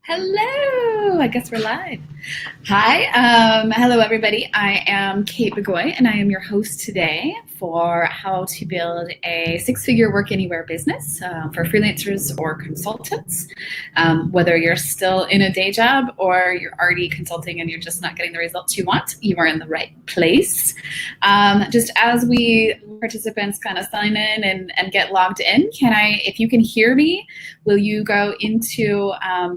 Hello, I guess we're live. Hi, hello everybody. I am Kate Begoy and I am your host today for how to build a six-figure work anywhere business for freelancers or consultants. Whether you're still in a day job or you're already consulting and you're just not getting the results you want, you are in the right place. Just as we participants kind of sign in and get logged in, if you can hear me, will you go into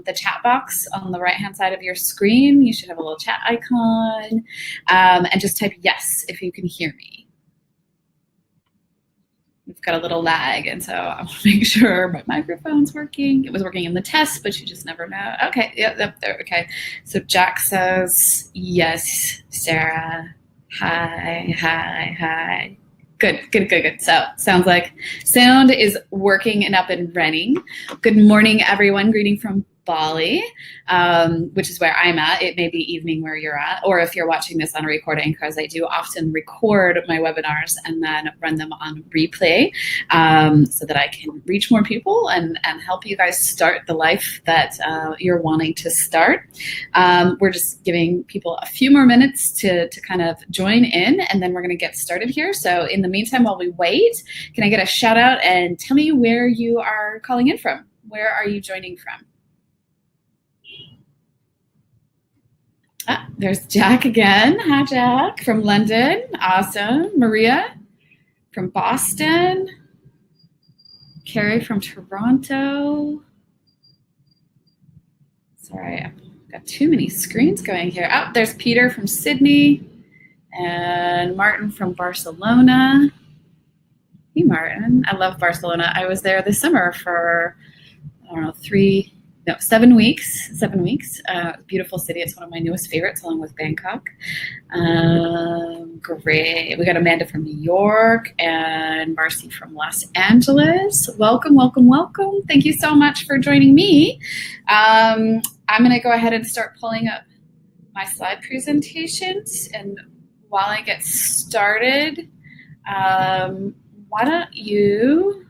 the chat box on the right-hand side of your screen? You should have a little chat icon, and just type yes if you can hear me. We've got a little lag, and so I want to make sure my microphone's working. It was working in the test, but you just never know. Okay, yep, there. Okay, so Jack says yes. Sarah, hi. Good. So sounds like sound is working and up and running. Good morning, everyone. Greeting from Bali, which is where I'm at. It may be evening where you're at, or if you're watching this on a recording, because I do often record my webinars and then run them on replay so that I can reach more people and help you guys start the life that you're wanting to start. We're just giving people a few more minutes to kind of join in, and then we're going to get started here. So in the meantime, while we wait, can I get a shout out and tell me where you are calling in from? Where are you joining from? There's Jack again. Hi, Jack, from London. Awesome. Maria from Boston. Carrie from Toronto. Sorry, I've got too many screens going here. Oh, there's Peter from Sydney and Martin from Barcelona. Hey, Martin. I love Barcelona. I was there this summer for, 7 weeks. Beautiful city. It's one of my newest favorites, along with Bangkok. Great. We got Amanda from New York and Marcy from Los Angeles. Welcome. Thank you so much for joining me. I'm going to go ahead and start pulling up my slide presentations. And while I get started, why don't you...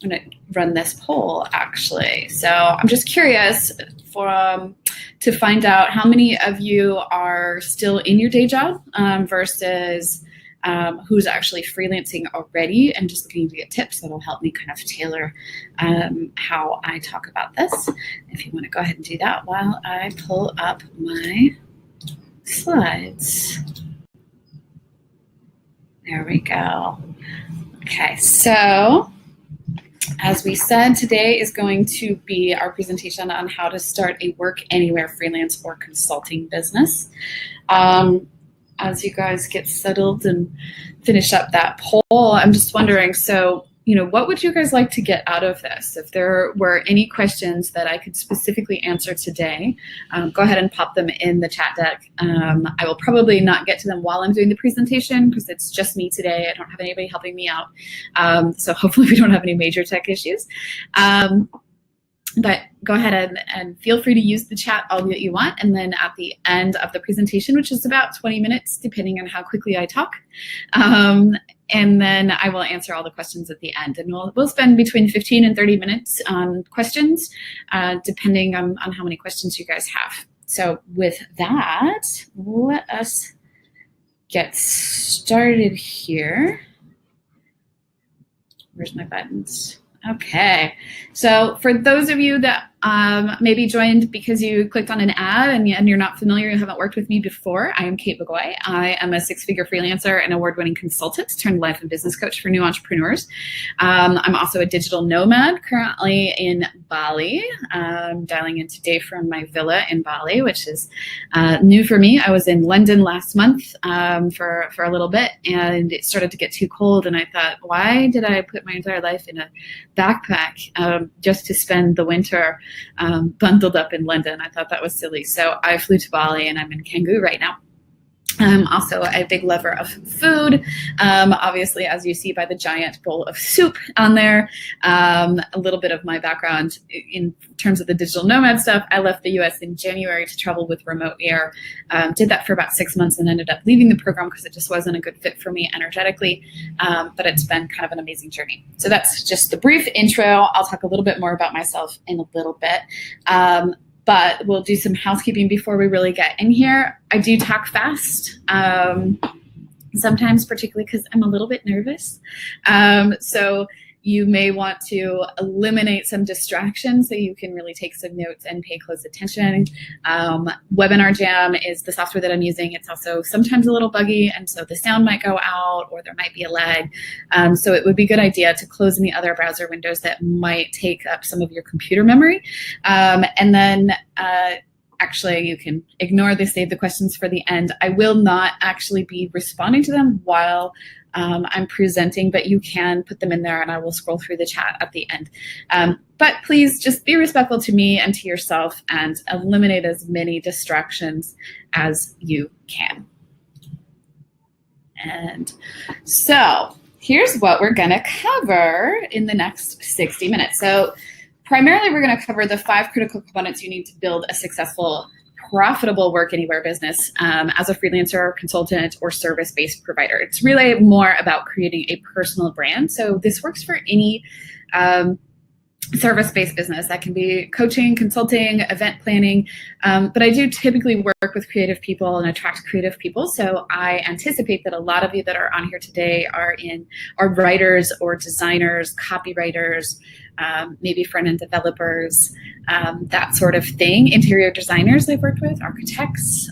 I'm going to run this poll, actually. So I'm just curious to find out how many of you are still in your day job versus who's actually freelancing already and just looking to get tips that'll help me kind of tailor how I talk about this. If you want to go ahead and do that while I pull up my slides. There we go. Okay, so as we said, today is going to be our presentation on how to start a work anywhere freelance or consulting business. As you guys get settled and finish up that poll, I'm just wondering, what would you guys like to get out of this? If there were any questions that I could specifically answer today, go ahead and pop them in the chat deck. I will probably not get to them while I'm doing the presentation because it's just me today. I don't have anybody helping me out. So hopefully we don't have any major tech issues. But go ahead and feel free to use the chat all that you want. And then at the end of the presentation, which is about 20 minutes, depending on how quickly I talk, and then I will answer all the questions at the end. And we'll spend between 15 and 30 minutes on questions, depending on how many questions you guys have. So with that, let us get started here. Where's my buttons? Okay, so for those of you that maybe joined because you clicked on an ad and you're not familiar, you haven't worked with me before, I am Kate Begoy. I am a six-figure freelancer and award-winning consultant turned life and business coach for new entrepreneurs. I'm also a digital nomad currently in Bali. I'm dialing in today from my villa in Bali, which is new for me. I was in London last month for a little bit, and it started to get too cold, and I thought, why did I put my entire life in a backpack just to spend the winter bundled up in London? I thought that was silly. So I flew to Bali and I'm in Canggu right now. I'm also a big lover of food, obviously, as you see by the giant bowl of soup on there. A little bit of my background in terms of the digital nomad stuff. I left the US in January to travel with Remote Air. Did that for about 6 months and ended up leaving the program because it just wasn't a good fit for me energetically. But it's been kind of an amazing journey. So that's just the brief intro. I'll talk a little bit more about myself in a little bit. But we'll do some housekeeping before we really get in here. I do talk fast, sometimes particularly because I'm a little bit nervous. So you may want to eliminate some distractions so you can really take some notes and pay close attention. Webinar Jam is the software that I'm using. It's also sometimes a little buggy, and so the sound might go out or there might be a lag. So it would be a good idea to close any other browser windows that might take up some of your computer memory. And then actually, you can ignore the save the questions for the end. I will not actually be responding to them while I'm presenting, but you can put them in there and I will scroll through the chat at the end. But please just be respectful to me and to yourself and eliminate as many distractions as you can. And so here's what we're gonna cover in the next 60 minutes. So primarily, we're going to cover the 5 critical components you need to build a successful, profitable Workanywhere business as a freelancer, consultant, or service-based provider. It's really more about creating a personal brand. So this works for any service-based business. That can be coaching, consulting, event planning, but I do typically work with creative people and attract creative people. So I anticipate that a lot of you that are on here today are writers or designers, copywriters, maybe front-end developers, that sort of thing. Interior designers I've worked with, architects.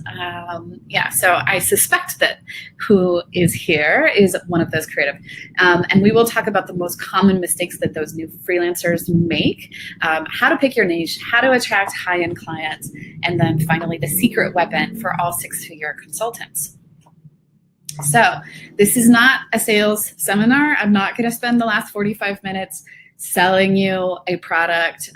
Yeah, so I suspect that who is here is one of those creative. And we will talk about the most common mistakes that those new freelancers make, how to pick your niche, how to attract high-end clients, and then finally the secret weapon for all 6-figure consultants. So this is not a sales seminar. I'm not going to spend the last 45 minutes selling you a product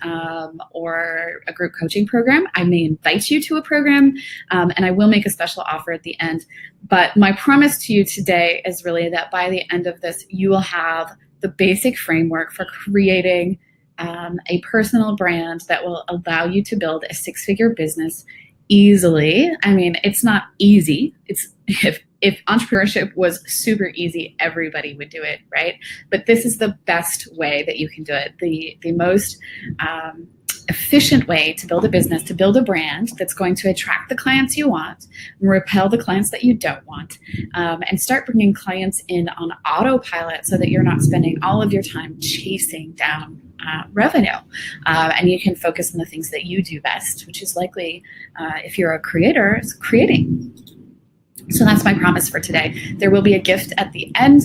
or a group coaching program. I may invite you to a program and I will make a special offer at the end. But my promise to you today is really that by the end of this, you will have the basic framework for creating a personal brand that will allow you to build a 6-figure business easily. I mean, it's not easy. If entrepreneurship was super easy, everybody would do it, right? But this is the best way that you can do it. The most efficient way to build a business, to build a brand that's going to attract the clients you want, repel the clients that you don't want, and start bringing clients in on autopilot so that you're not spending all of your time chasing down revenue. And you can focus on the things that you do best, which is likely, if you're a creator, is creating. So that's my promise for today. There will be a gift at the end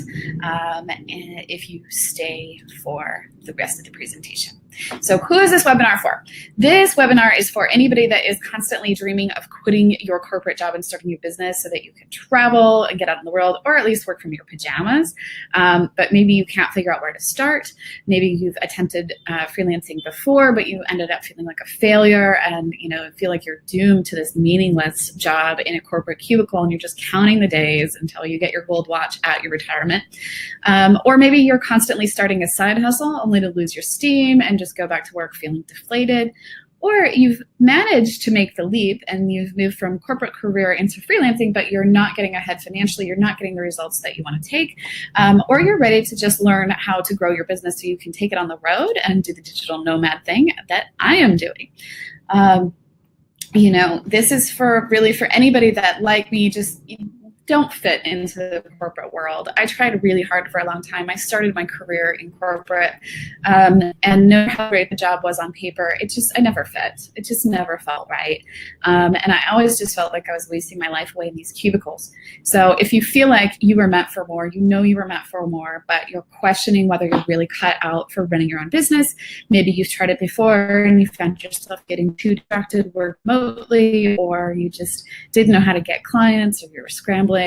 if you stay for the rest of the presentation. So who is this webinar for? This webinar is for anybody that is constantly dreaming of quitting your corporate job and starting your business so that you can travel and get out in the world, or at least work from your pajamas. But maybe you can't figure out where to start. Maybe you've attempted freelancing before, but you ended up feeling like a failure and feel like you're doomed to this meaningless job in a corporate cubicle and you're just counting the days until you get your gold watch at your retirement. Or maybe you're constantly starting a side hustle only to lose your steam and just go back to work feeling deflated. Or you've managed to make the leap and you've moved from corporate career into freelancing, but you're not getting ahead financially, you're not getting the results that you want to take. Or you're ready to just learn how to grow your business so you can take it on the road and do the digital nomad thing that I am doing. This is for anybody that, like me, just don't fit into the corporate world. I tried really hard for a long time. I started my career in corporate, and no matter how great the job was on paper, I never fit. It just never felt right. And I always just felt like I was wasting my life away in these cubicles. So if you feel like you were meant for more, you were meant for more, but you're questioning whether you're really cut out for running your own business, maybe you've tried it before and you found yourself getting too distracted, work remotely, or you just didn't know how to get clients, or you were scrambling.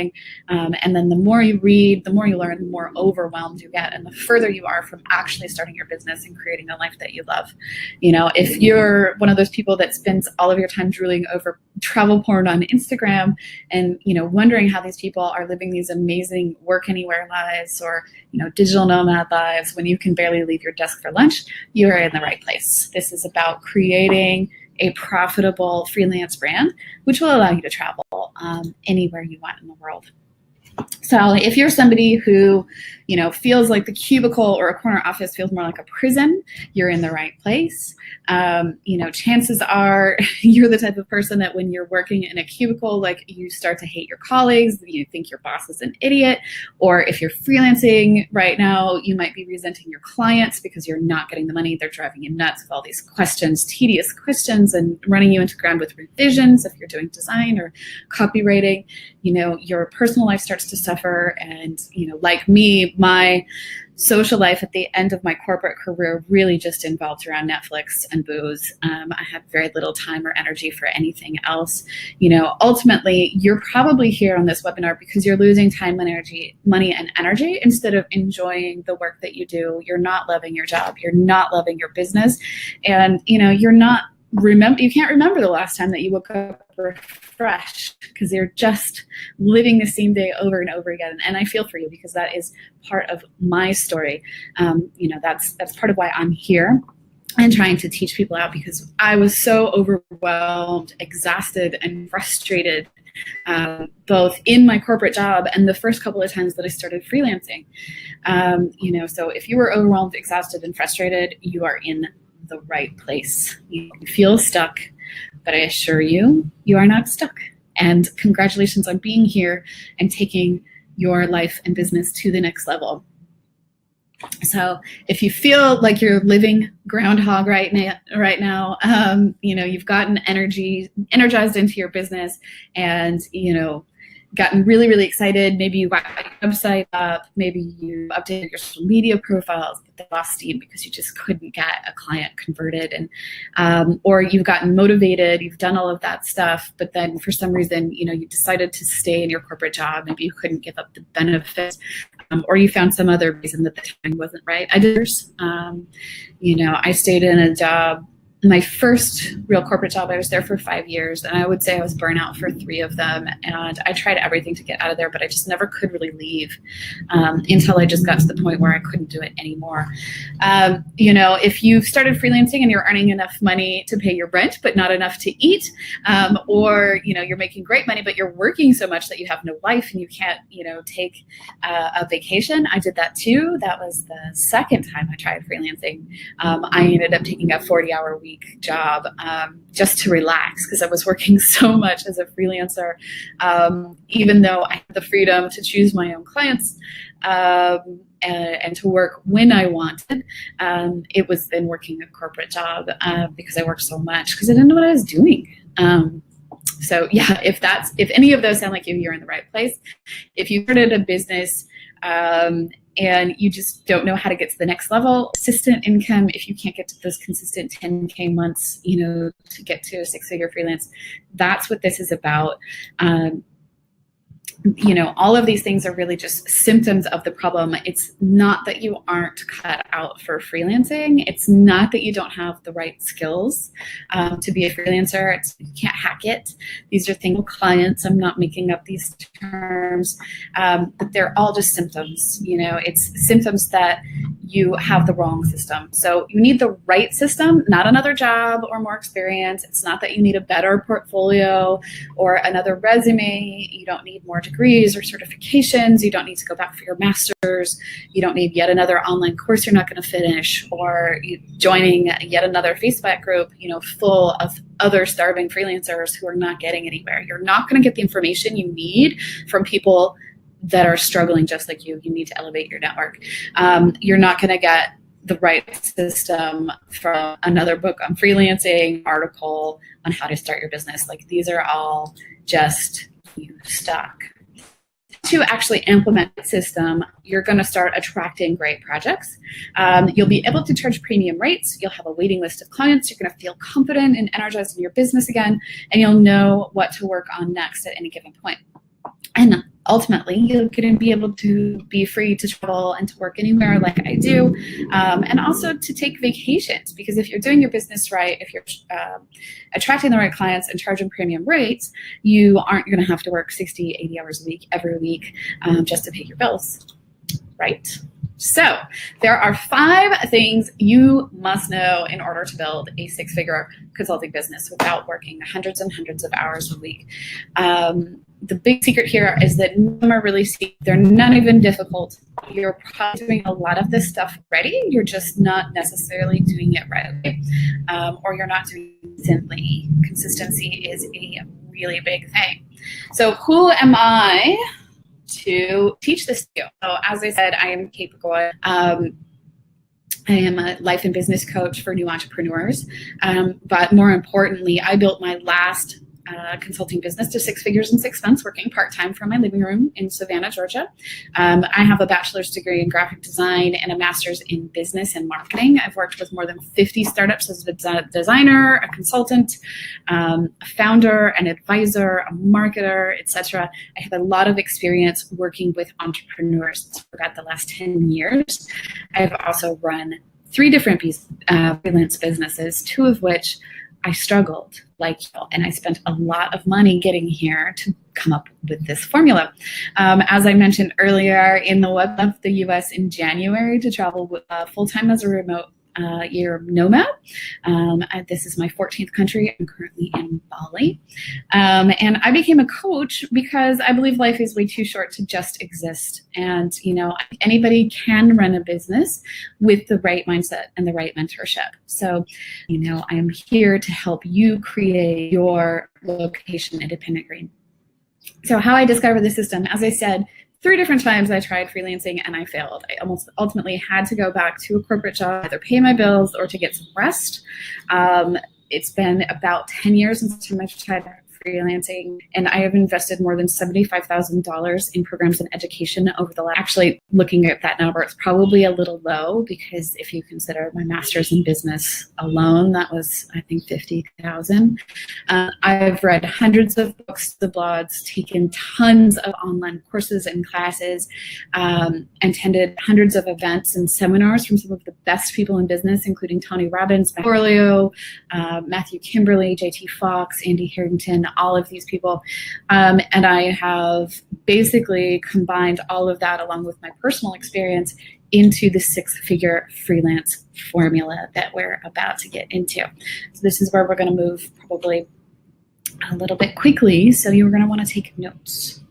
And then the more you read, the more you learn, the more overwhelmed you get, and the further you are from actually starting your business and creating a life that you love. If you're one of those people that spends all of your time drooling over travel porn on Instagram and, wondering how these people are living these amazing work anywhere lives or, digital nomad lives when you can barely leave your desk for lunch, you are in the right place. This is about creating a profitable freelance brand, which will allow you to travel anywhere you want in the world. So if you're somebody who, feels like the cubicle or a corner office feels more like a prison, you're in the right place. Chances are you're the type of person that when you're working in a cubicle, like you start to hate your colleagues, you think your boss is an idiot, or if you're freelancing right now, you might be resenting your clients because you're not getting the money. They're driving you nuts with all these questions, tedious questions, and running you into ground with revisions if you're doing design or copywriting. Your personal life starts to suffer. And, like me, my social life at the end of my corporate career really just involved around Netflix and booze. I had very little time or energy for anything else. Ultimately, you're probably here on this webinar because you're losing time, money, and energy instead of enjoying the work that you do. You're not loving your job. You're not loving your business. And, you can't remember the last time that you woke up refreshed because you're just living the same day over and over again. And I feel for you because that is part of my story. That's part of why I'm here and trying to teach people out, because I was so overwhelmed, exhausted, and frustrated, both in my corporate job and the first couple of times that I started freelancing. So if you were overwhelmed, exhausted, and frustrated, you are in the right place. You feel stuck, but I assure you, you are not stuck. And congratulations on being here and taking your life and business to the next level. So if you feel like you're living groundhog right now, you've gotten energized into your business and, gotten really, really excited. Maybe you got your website up, maybe you updated your social media profiles, but they lost steam because you just couldn't get a client converted. And or you've gotten motivated, you've done all of that stuff, but then for some reason, you decided to stay in your corporate job. Maybe you couldn't give up the benefits, or you found some other reason that the timing wasn't right. I stayed in a job. My first real corporate job, I was there for 5 years, and I would say I was burnt out for 3 of them. And I tried everything to get out of there, but I just never could really leave until I just got to the point where I couldn't do it anymore. If you've started freelancing and you're earning enough money to pay your rent, but not enough to eat, or you're making great money, but you're working so much that you have no life and you can't, take a vacation. I did that too. That was the second time I tried freelancing. I ended up taking a 40-hour week job just to relax because I was working so much as a freelancer, even though I had the freedom to choose my own clients and to work when I wanted. It was then working a corporate job because I worked so much because I didn't know what I was doing. So yeah, if any of those sound like you're in the right place. If you started a business and you just don't know how to get to the next level, consistent income, if you can't get to those consistent 10K months, to get to a 6-figure freelance, that's what this is about. All of these things are really just symptoms of the problem. It's not that you aren't cut out for freelancing. It's not that you don't have the right skills to be a freelancer. You can't hack it. These are things, clients. I'm not making up these terms, but they're all just symptoms. It's symptoms that you have the wrong system. So you need the right system, not another job or more experience. It's not that you need a better portfolio or another resume. You don't need more degrees or certifications. You don't need to go back for your master's. You don't need yet another online course you're not going to finish, or joining yet another Facebook group, full of other starving freelancers who are not getting anywhere. You're not going to get the information you need from people that are struggling just like you. You need to elevate your network. You're not going to get the right system from another book on freelancing, article on how to start your business. Like, these are all just you stuck. To actually implement the system, you're going to start attracting great projects. You'll be able to charge premium rates. You'll have a waiting list of clients. You're going to feel confident and energized in your business again, and you'll know what to work on next at any given point. And ultimately, you're going to be able to be free to travel and to work anywhere like I do, and also to take vacations, because if you're doing your business right, if you're attracting the right clients and charging premium rates, you aren't going to have to work 60, 80 hours a week every week just to pay your bills, right? So there are 5 things you must know in order to build a 6-figure consulting business without working hundreds and hundreds of hours a week. The big secret here is that none of them are really steep. They're not even difficult. You're probably doing a lot of this stuff already. You're just not necessarily doing it right away, or you're not doing it consistently. Consistency is a really big thing. So who am I to teach this to you? So as I said, I am Kate Bagoy. I am a life and business coach for new entrepreneurs. But more importantly, I built my last consulting business to 6 figures in 6 months, working part-time from my living room in Savannah, Georgia. I have a bachelor's degree in graphic design and a master's in business and marketing. I've worked with more than 50 startups as a designer, a consultant, a founder, an advisor, a marketer, etc. I have a lot of experience working with entrepreneurs for about the last 10 years. I've also run 3 different freelance businesses, 2 of which I struggled like you, and I spent a lot of money getting here to come up with this formula. As I mentioned earlier, in the web left the US in January to travel full-time as a remote year nomad. This is my 14th country. I'm currently in Bali. And I became a coach because I believe life is way too short to just exist. And, you know, anybody can run a business with the right mindset and the right mentorship. So, you know, I am here to help you create your location independent green. So how I discovered the system, as I said, 3 different times I tried freelancing and I failed. I almost ultimately had to go back to a corporate job, either pay my bills or to get some rest. It's been about 10 years since I've tried freelancing, and I have invested more than $75,000 in programs and education over the last. Actually, looking at that number, it's probably a little low because if you consider my master's in business alone, that was, I think, $50,000. I've read hundreds of books, the blogs, taken tons of online courses and classes, attended hundreds of events and seminars from some of the best people in business, including Tony Robbins, Orleo, Matthew Kimberly, JT Fox, Andy Harrington, all of these people. And I have basically combined all of that along with my personal experience into the 6-figure freelance formula that we're about to get into. So this is where we're going to move probably a little bit quickly. So you're going to want to take notes.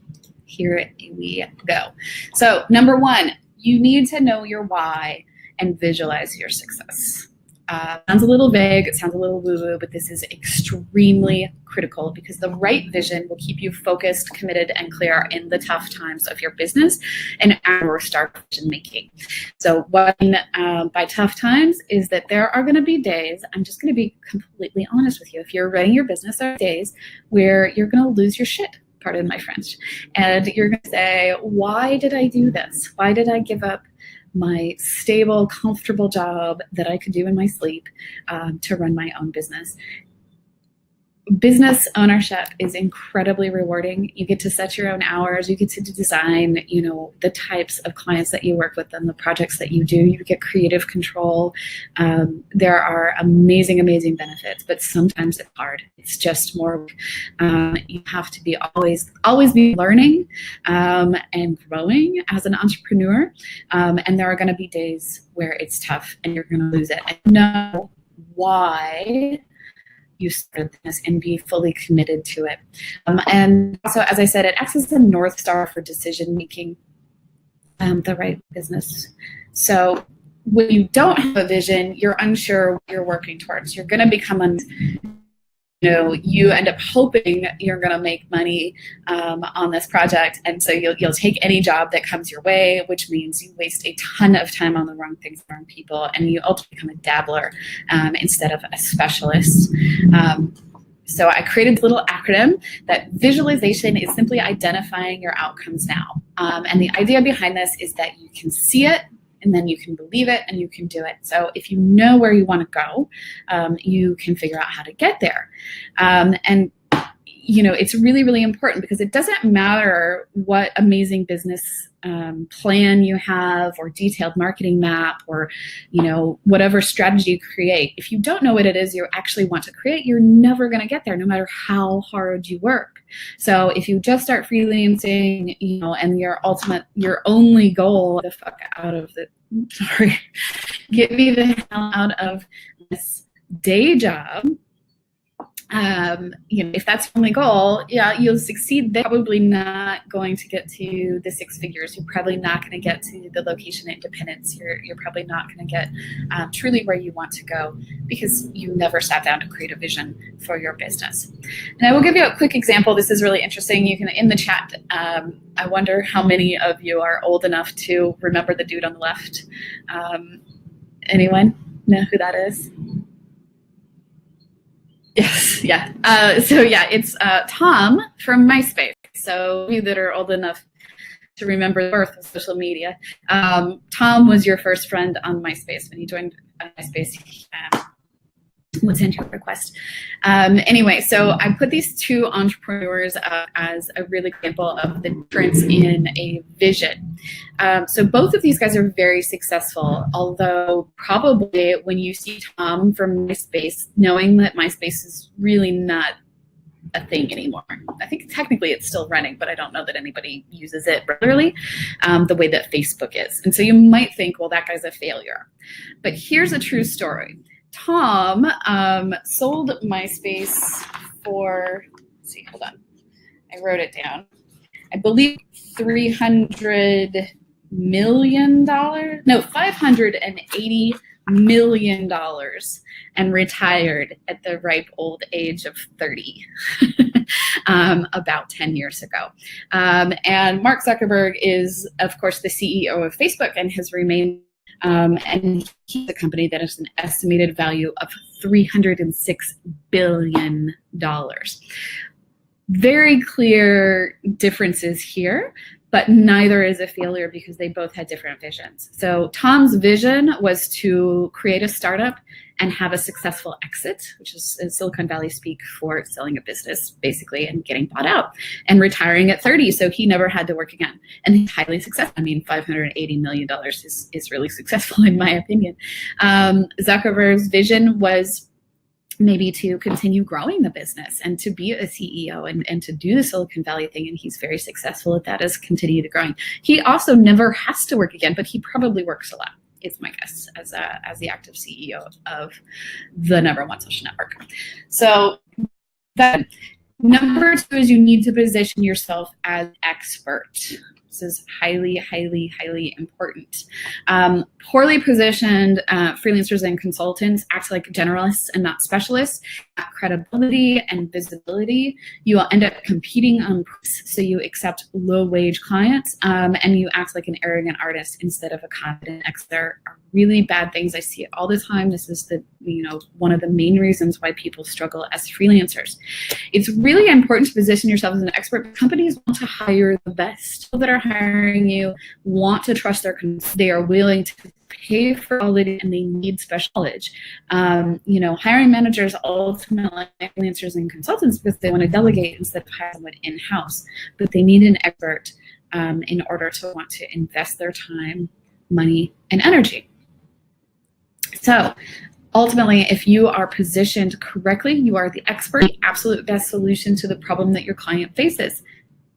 Here we go. So number 1, you need to know your why and visualize your success. Sounds a little vague, it sounds a little woo-woo, but this is extremely critical because the right vision will keep you focused, committed, and clear in the tough times of your business and our start decision making. So what by tough times is that there are going to be days, I'm just going to be completely honest with you, if you're running your business, there are days where you're going to lose your shit. Pardon my French. And you're going to say, why did I do this? Why did I give up my stable, comfortable job that I could do in my sleep to run my own business? Business ownership is incredibly rewarding. You get to set your own hours. You get to design, you know, the types of clients that you work with and the projects that you do. You get creative control. There are amazing, amazing benefits, but sometimes it's hard. It's just more, you have to be always be learning and growing as an entrepreneur. And there are going to be days where it's tough and you're going to lose it. And know why you started this and be fully committed to it. And also, as I said, it acts as a North Star for decision making, the right business. So when you don't have a vision, you're unsure what you're working towards. You're going to become you end up hoping you're going to make money on this project, and so you'll take any job that comes your way, which means you waste a ton of time on the wrong things, the wrong people, and you ultimately become a dabbler instead of a specialist. So I created a little acronym that visualization is simply identifying your outcomes now. And the idea behind this is that you can see it, and then you can believe it and you can do it. So if you know where you want to go, you can figure out how to get there. And you know, it's really, really important because it doesn't matter what amazing business plan you have or detailed marketing map or, you know, whatever strategy you create. If you don't know what it is you actually want to create, you're never going to get there no matter how hard you work. So if you just start freelancing, and your only goal, the fuck out of the, sorry, get me the hell out of this day job. If that's your only goal, yeah, you'll succeed. They're probably not going to get to the six figures. You're probably not going to get to the location independence. You're probably not going to get truly where you want to go because you never sat down to create a vision for your business. And I will give you a quick example. This is really interesting. You can, in the chat, I wonder how many of you are old enough to remember the dude on the left. Anyone know who that is? Yes, yeah. It's Tom from MySpace. So you that are old enough to remember the birth of social media, Tom was your first friend on MySpace. When you joined MySpace, would send you a request. Anyway, so I put these two entrepreneurs as a real example of the difference in a vision. So both of these guys are very successful, although probably when you see Tom from MySpace, knowing that MySpace is really not a thing anymore. I think technically it's still running, but I don't know that anybody uses it regularly the way that Facebook is. And so you might think, well, that guy's a failure. But here's a true story. Tom sold MySpace for, let's see, hold on. I wrote it down. I believe $300 million, no, $580 million, and retired at the ripe old age of 30 about 10 years ago. And Mark Zuckerberg is, of course, the CEO of Facebook and has remained and he's a company that has an estimated value of $306 billion. Very clear differences here, but neither is a failure because they both had different visions. So Tom's vision was to create a startup and have a successful exit, which is Silicon Valley speak for selling a business, basically, and getting bought out and retiring at 30. So he never had to work again. And he's highly successful. I mean, $580 million is really successful, in my opinion. Zuckerberg's vision was maybe to continue growing the business and to be a CEO and to do the Silicon Valley thing. And he's very successful at that, as continued growing. He also never has to work again, but he probably works a lot, is my guess, as the active CEO of the #1 social network. So that number two is you need to position yourself as expert. This is highly, highly, highly important. Poorly positioned freelancers and consultants act like generalists and not specialists. Credibility and visibility, you will end up competing on price, so you accept low-wage clients, and you act like an arrogant artist instead of a confident expert. Are really bad things. I see it all the time. This is one of the main reasons why people struggle as freelancers. It's really important to position yourself as an expert. Companies want to hire the best. People that are hiring you want to trust they are willing to pay for quality, and they need special knowledge. Hiring managers ultimately like freelancers and consultants because they want to delegate instead of hire someone in-house, but they need an expert in order to want to invest their time, money, and energy. So ultimately, if you are positioned correctly, you are the expert, the absolute best solution to the problem that your client faces.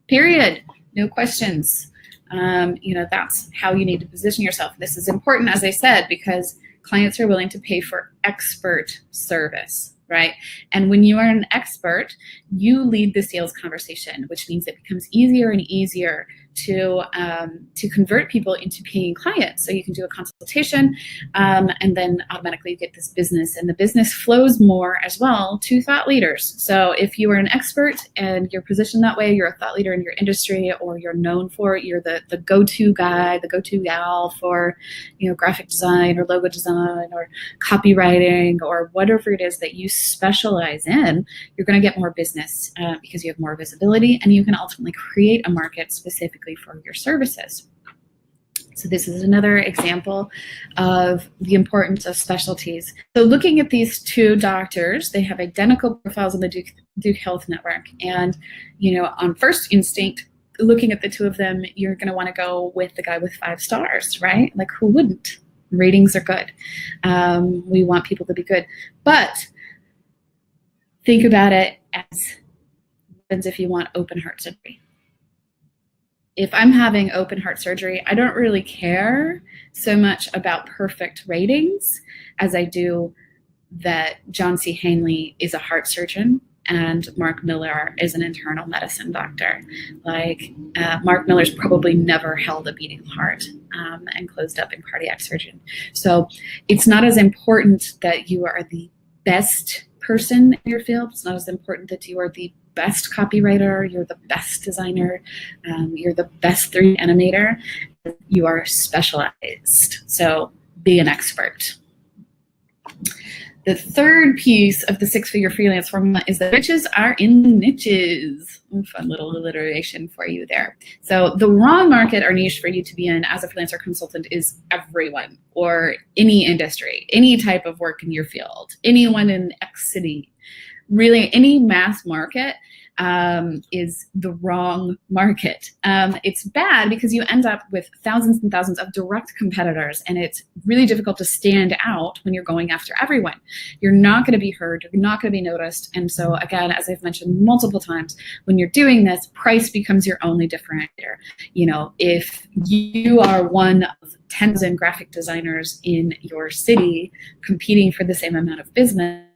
Period. No questions. That's how you need to position yourself. This is important, as I said, because clients are willing to pay for expert service, right? And when you are an expert, you lead the sales conversation, which means it becomes easier and easier to convert people into paying clients. So you can do a consultation, and then automatically you get this business, and the business flows more as well to thought leaders. So if you are an expert and you're positioned that way, you're a thought leader in your industry, or you're known for it, you're the go-to guy, the go-to gal for graphic design or logo design or copywriting or whatever it is that you specialize in, you're going to get more business because you have more visibility, and you can ultimately create a market specifically for your services. So this is another example of the importance of specialties. So looking at these two doctors, they have identical profiles on the Duke Health Network. And, on first instinct, looking at the two of them, you're going to want to go with the guy with 5 stars, right? Like, who wouldn't? Ratings are good. We want people to be good. But think about it as happens if you want open heart surgery. If I'm having open heart surgery, I don't really care so much about perfect ratings as I do that John C. Hanley is a heart surgeon and Mark Miller is an internal medicine doctor. Like Mark Miller's probably never held a beating heart and closed up in cardiac surgeon. So it's not as important that you are the best person in your field. It's not as important that you are the best copywriter, you're the best designer, you're the best 3D animator. You are specialized. So be an expert. The third piece of the six-figure freelance formula is that riches are in the niches. Fun little alliteration for you there. So the wrong market or niche for you to be in as a freelancer consultant is everyone or any industry, any type of work in your field, anyone in X city. Really, any mass market is the wrong market. It's bad because you end up with thousands and thousands of direct competitors, and it's really difficult to stand out when you're going after everyone. You're not going to be heard, you're not going to be noticed, and so again, as I've mentioned multiple times, when you're doing this, price becomes your only differentiator. You know, if you are one of 10,000 graphic designers in your city competing for the same amount of business,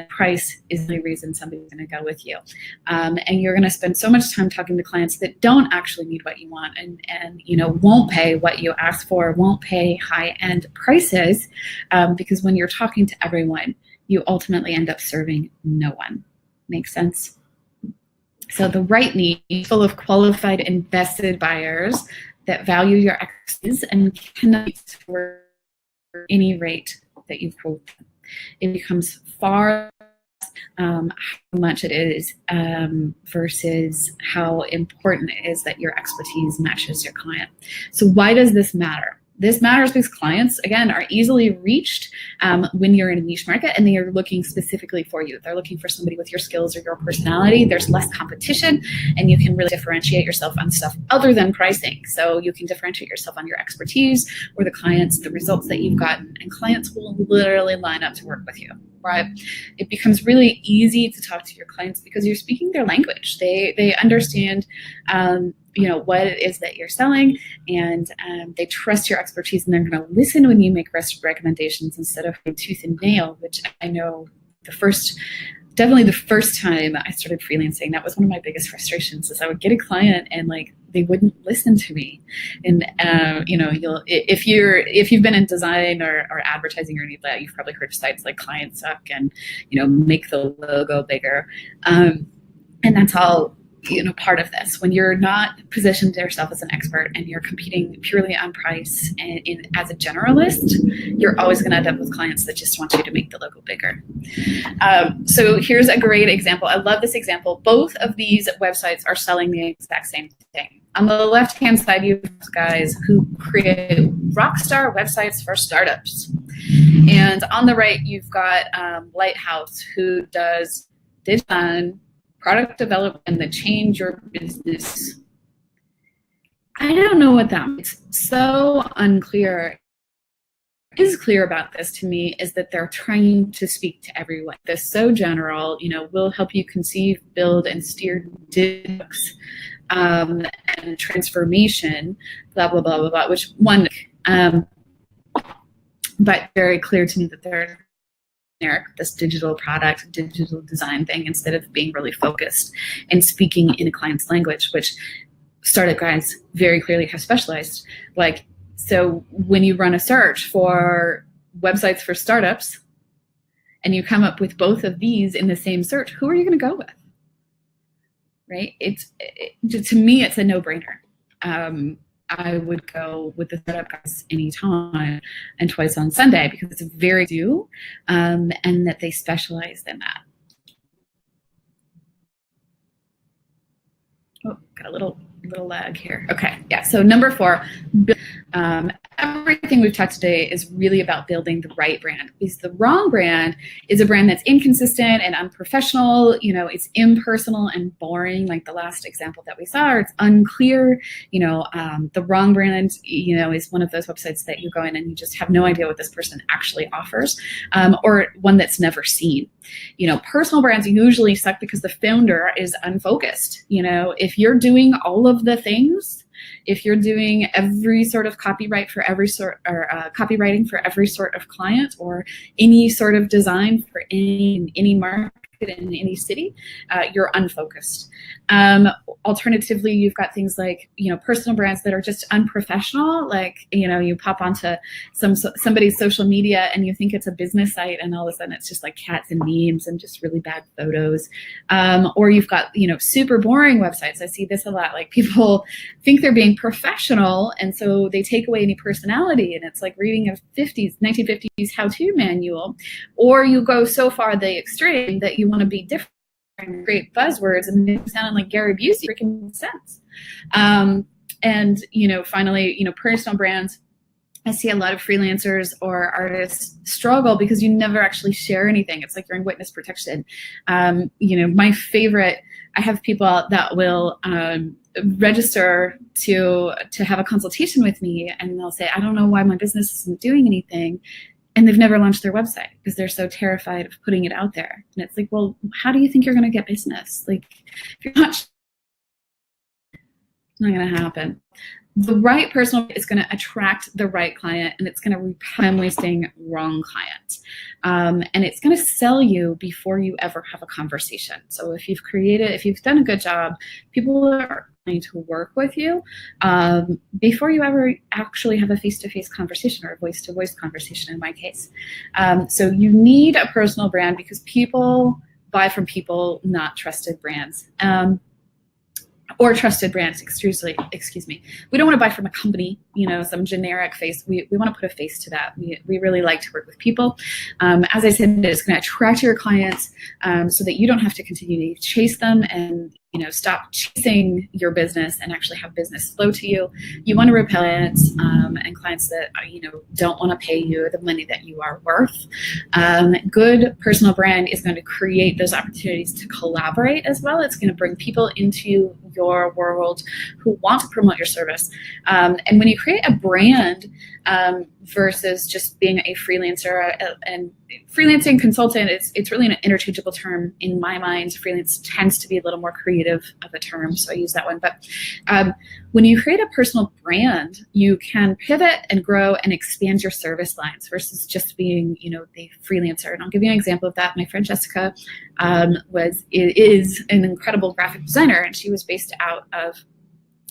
price is the reason somebody's going to go with you. And you're going to spend so much time talking to clients that don't actually need what you want and you know, won't pay what you ask for, won't pay high-end prices, because when you're talking to everyone, you ultimately end up serving no one. Make sense? So the right niche, full of qualified invested buyers that value your expertise and cannot for any rate that you quote them. It becomes far how much it is versus how important it is that your expertise matches your client. So why does this matter? This matters because clients, again, are easily reached when you're in a niche market and they are looking specifically for you. They're looking for somebody with your skills or your personality. There's less competition and you can really differentiate yourself on stuff other than pricing. So you can differentiate yourself on your expertise or the clients, the results that you've gotten, and clients will literally line up to work with you, right? It becomes really easy to talk to your clients because you're speaking their language. They understand you know, what it is that you're selling, and they trust your expertise, and they're going to listen when you make recommendations instead of tooth and nail, which I know definitely the first time I started freelancing, that was one of my biggest frustrations. Is I would get a client and like they wouldn't listen to me. And you know, if you've been in design or advertising or anything like that, you've probably heard of sites like Client Suck and, you know, make the logo bigger, and that's all, you know, part of this. When you're not positioned yourself as an expert and you're competing purely on price and as a generalist, you're always going to end up with clients that just want you to make the logo bigger. So here's a great example. I love this example. Both of these websites are selling the exact same thing. On the left-hand side, you have guys who create rockstar websites for startups. And on the right, you've got Lighthouse, who does design, product development that change your business. I don't know what that means. So unclear. What is clear about this to me is that they're trying to speak to everyone. They're so general, you know, will help you conceive, build, and steer digital and transformation, blah, blah, blah, blah, blah, which one, but very clear to me that they're this digital product, digital design thing, instead of being really focused and speaking in a client's language, which startup guys very clearly have specialized. Like, so when you run a search for websites for startups and you come up with both of these in the same search, who are you going to go with? Right? To me, it's a no-brainer. I would go with the startup guys anytime and twice on Sunday because it's very due, and that they specialize in that. Oh, got a little lag here. Okay, yeah. So number 4, Everything we've talked today is really about building the right brand, because the wrong brand is a brand that's inconsistent and unprofessional. It's impersonal and boring, like the last example that we saw, or it's unclear. The wrong brand, is one of those websites that you go in and you just have no idea what this person actually offers, or one that's never seen. Personal brands usually suck because the founder is unfocused. If you're doing all of the things, if you're doing every sort of copyright for every sort, or copywriting for every sort of client, or any sort of design for any market in any city, you're unfocused. Alternatively, you've got things like personal brands that are just unprofessional. Like you pop onto somebody's social media and you think it's a business site, and all of a sudden it's just like cats and memes and just really bad photos. Or you've got super boring websites. I see this a lot. Like people think they're being professional, and so they take away any personality, and it's like reading a 1950s how-to manual. Or you go so far the extreme that you want to be different and create buzzwords and make it sound like Gary Busey. Freaking sense. And finally, personal brands. I see a lot of freelancers or artists struggle because you never actually share anything. It's like you're in witness protection. My favorite, I have people that will register to have a consultation with me, and they'll say, I don't know why my business isn't doing anything. And they've never launched their website because they're so terrified of putting it out there. And it's like, well, how do you think you're going to get business? Like, if you're not, it's not going to happen. The right personal is going to attract the right client, and it's going to repel time-wasting wrong client. And it's going to sell you before you ever have a conversation. So if you've done a good job, people are going to work with you before you ever actually have a face-to-face conversation, or a voice-to-voice conversation in my case. So you need a personal brand because people buy from people, not trusted brands. Or trusted brands, excuse me. We don't want to buy from a company, some generic face. We want to put a face to that. We really like to work with people. As I said, it's going to attract your clients so that you don't have to continue to chase them and stop chasing your business and actually have business flow to you. You want to repel clients and clients that don't want to pay you the money that you are worth. Good personal brand is going to create those opportunities to collaborate as well. It's going to bring people into your world who want to promote your service. And when you create a brand versus just being a freelancer, and freelancing consultant, it's really an interchangeable term in my mind. Freelance tends to be a little more creative of a term, so I use that one. But when you create a personal brand, you can pivot and grow and expand your service lines versus just being, the freelancer. And I'll give you an example of that. My friend Jessica is an incredible graphic designer, and she was based out of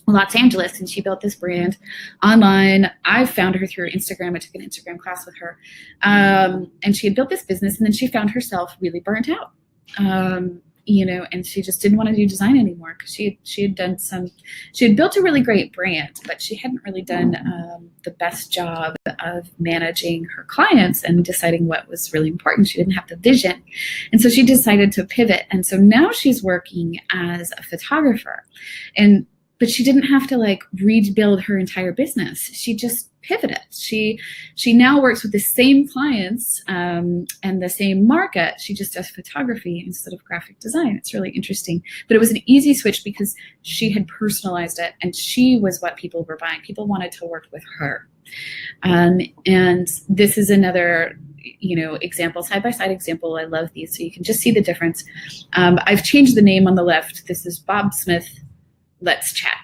Los Angeles, and she built this brand online. I found her through Instagram. I took an Instagram class with her, and she had built this business, and then she found herself really burnt out, and she just didn't want to do design anymore because she had built a really great brand, but she hadn't really done the best job of managing her clients and deciding what was really important. She didn't have the vision, and so she decided to pivot. And so now she's working as a photographer, but she didn't have to rebuild her entire business. She just pivoted. She now works with the same clients and the same market. She just does photography instead of graphic design. It's really interesting. But it was an easy switch because she had personalized it, and she was what people were buying. People wanted to work with her. And this is another example, side-by-side example. I love these, so you can just see the difference. I've changed the name on the left. This is Bob Smith. Let's chat.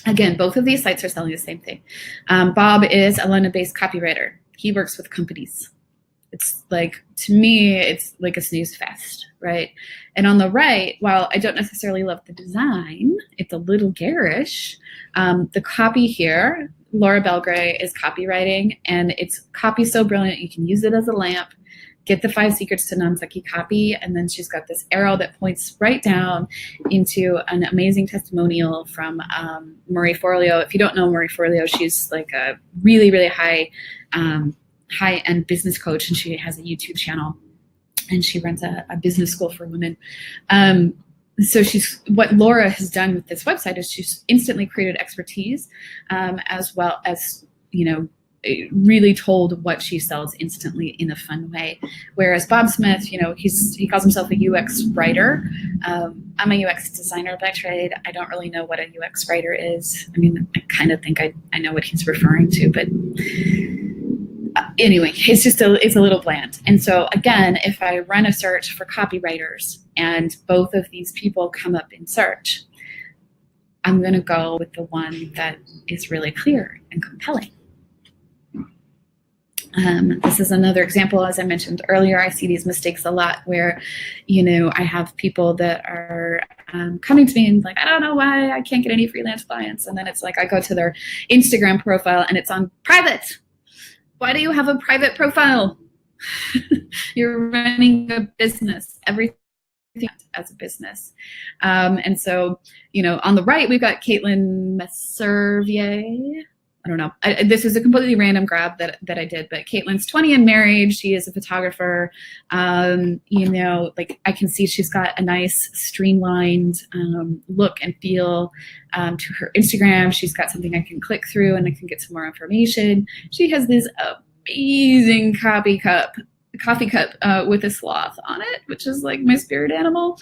Again, both of these sites are selling the same thing. Bob is a London-based copywriter. He works with companies. It's to me, it's like a snooze fest, right? And on the right, while I don't necessarily love the design, it's a little garish. The copy here, Laura Belgray is copywriting, and it's copy so brilliant you can use it as a lamp. Get the 5 secrets to non-sucky copy, and then she's got this arrow that points right down into an amazing testimonial from Marie Forleo. If you don't know Marie Forleo, she's a really, really high-end business coach, and she has a YouTube channel, and she runs a business school for women. So what Laura has done with this website is she's instantly created expertise, as well as, really told what she sells instantly in a fun way. Whereas Bob Smith, he calls himself a UX writer. I'm a UX designer by trade. I don't really know what a UX writer is. I mean, I kind of think I know what he's referring to, but anyway, it's a little bland. And so again, if I run a search for copywriters and both of these people come up in search, I'm going to go with the one that is really clear and compelling. This is another example. As I mentioned earlier, I see these mistakes a lot where, I have people that are coming to me and like, I don't know why I can't get any freelance clients. And then it's like, I go to their Instagram profile and it's on private. Why do you have a private profile? You're running a business, everything as a business. And so, on the right, we've got Caitlin Messervier. I don't know. This is a completely random grab that I did, but Caitlin's 20 and married. She is a photographer. I can see she's got a nice streamlined look and feel to her Instagram. She's got something I can click through and I can get some more information. She has this amazing coffee cup with a sloth on it, which is like my spirit animal.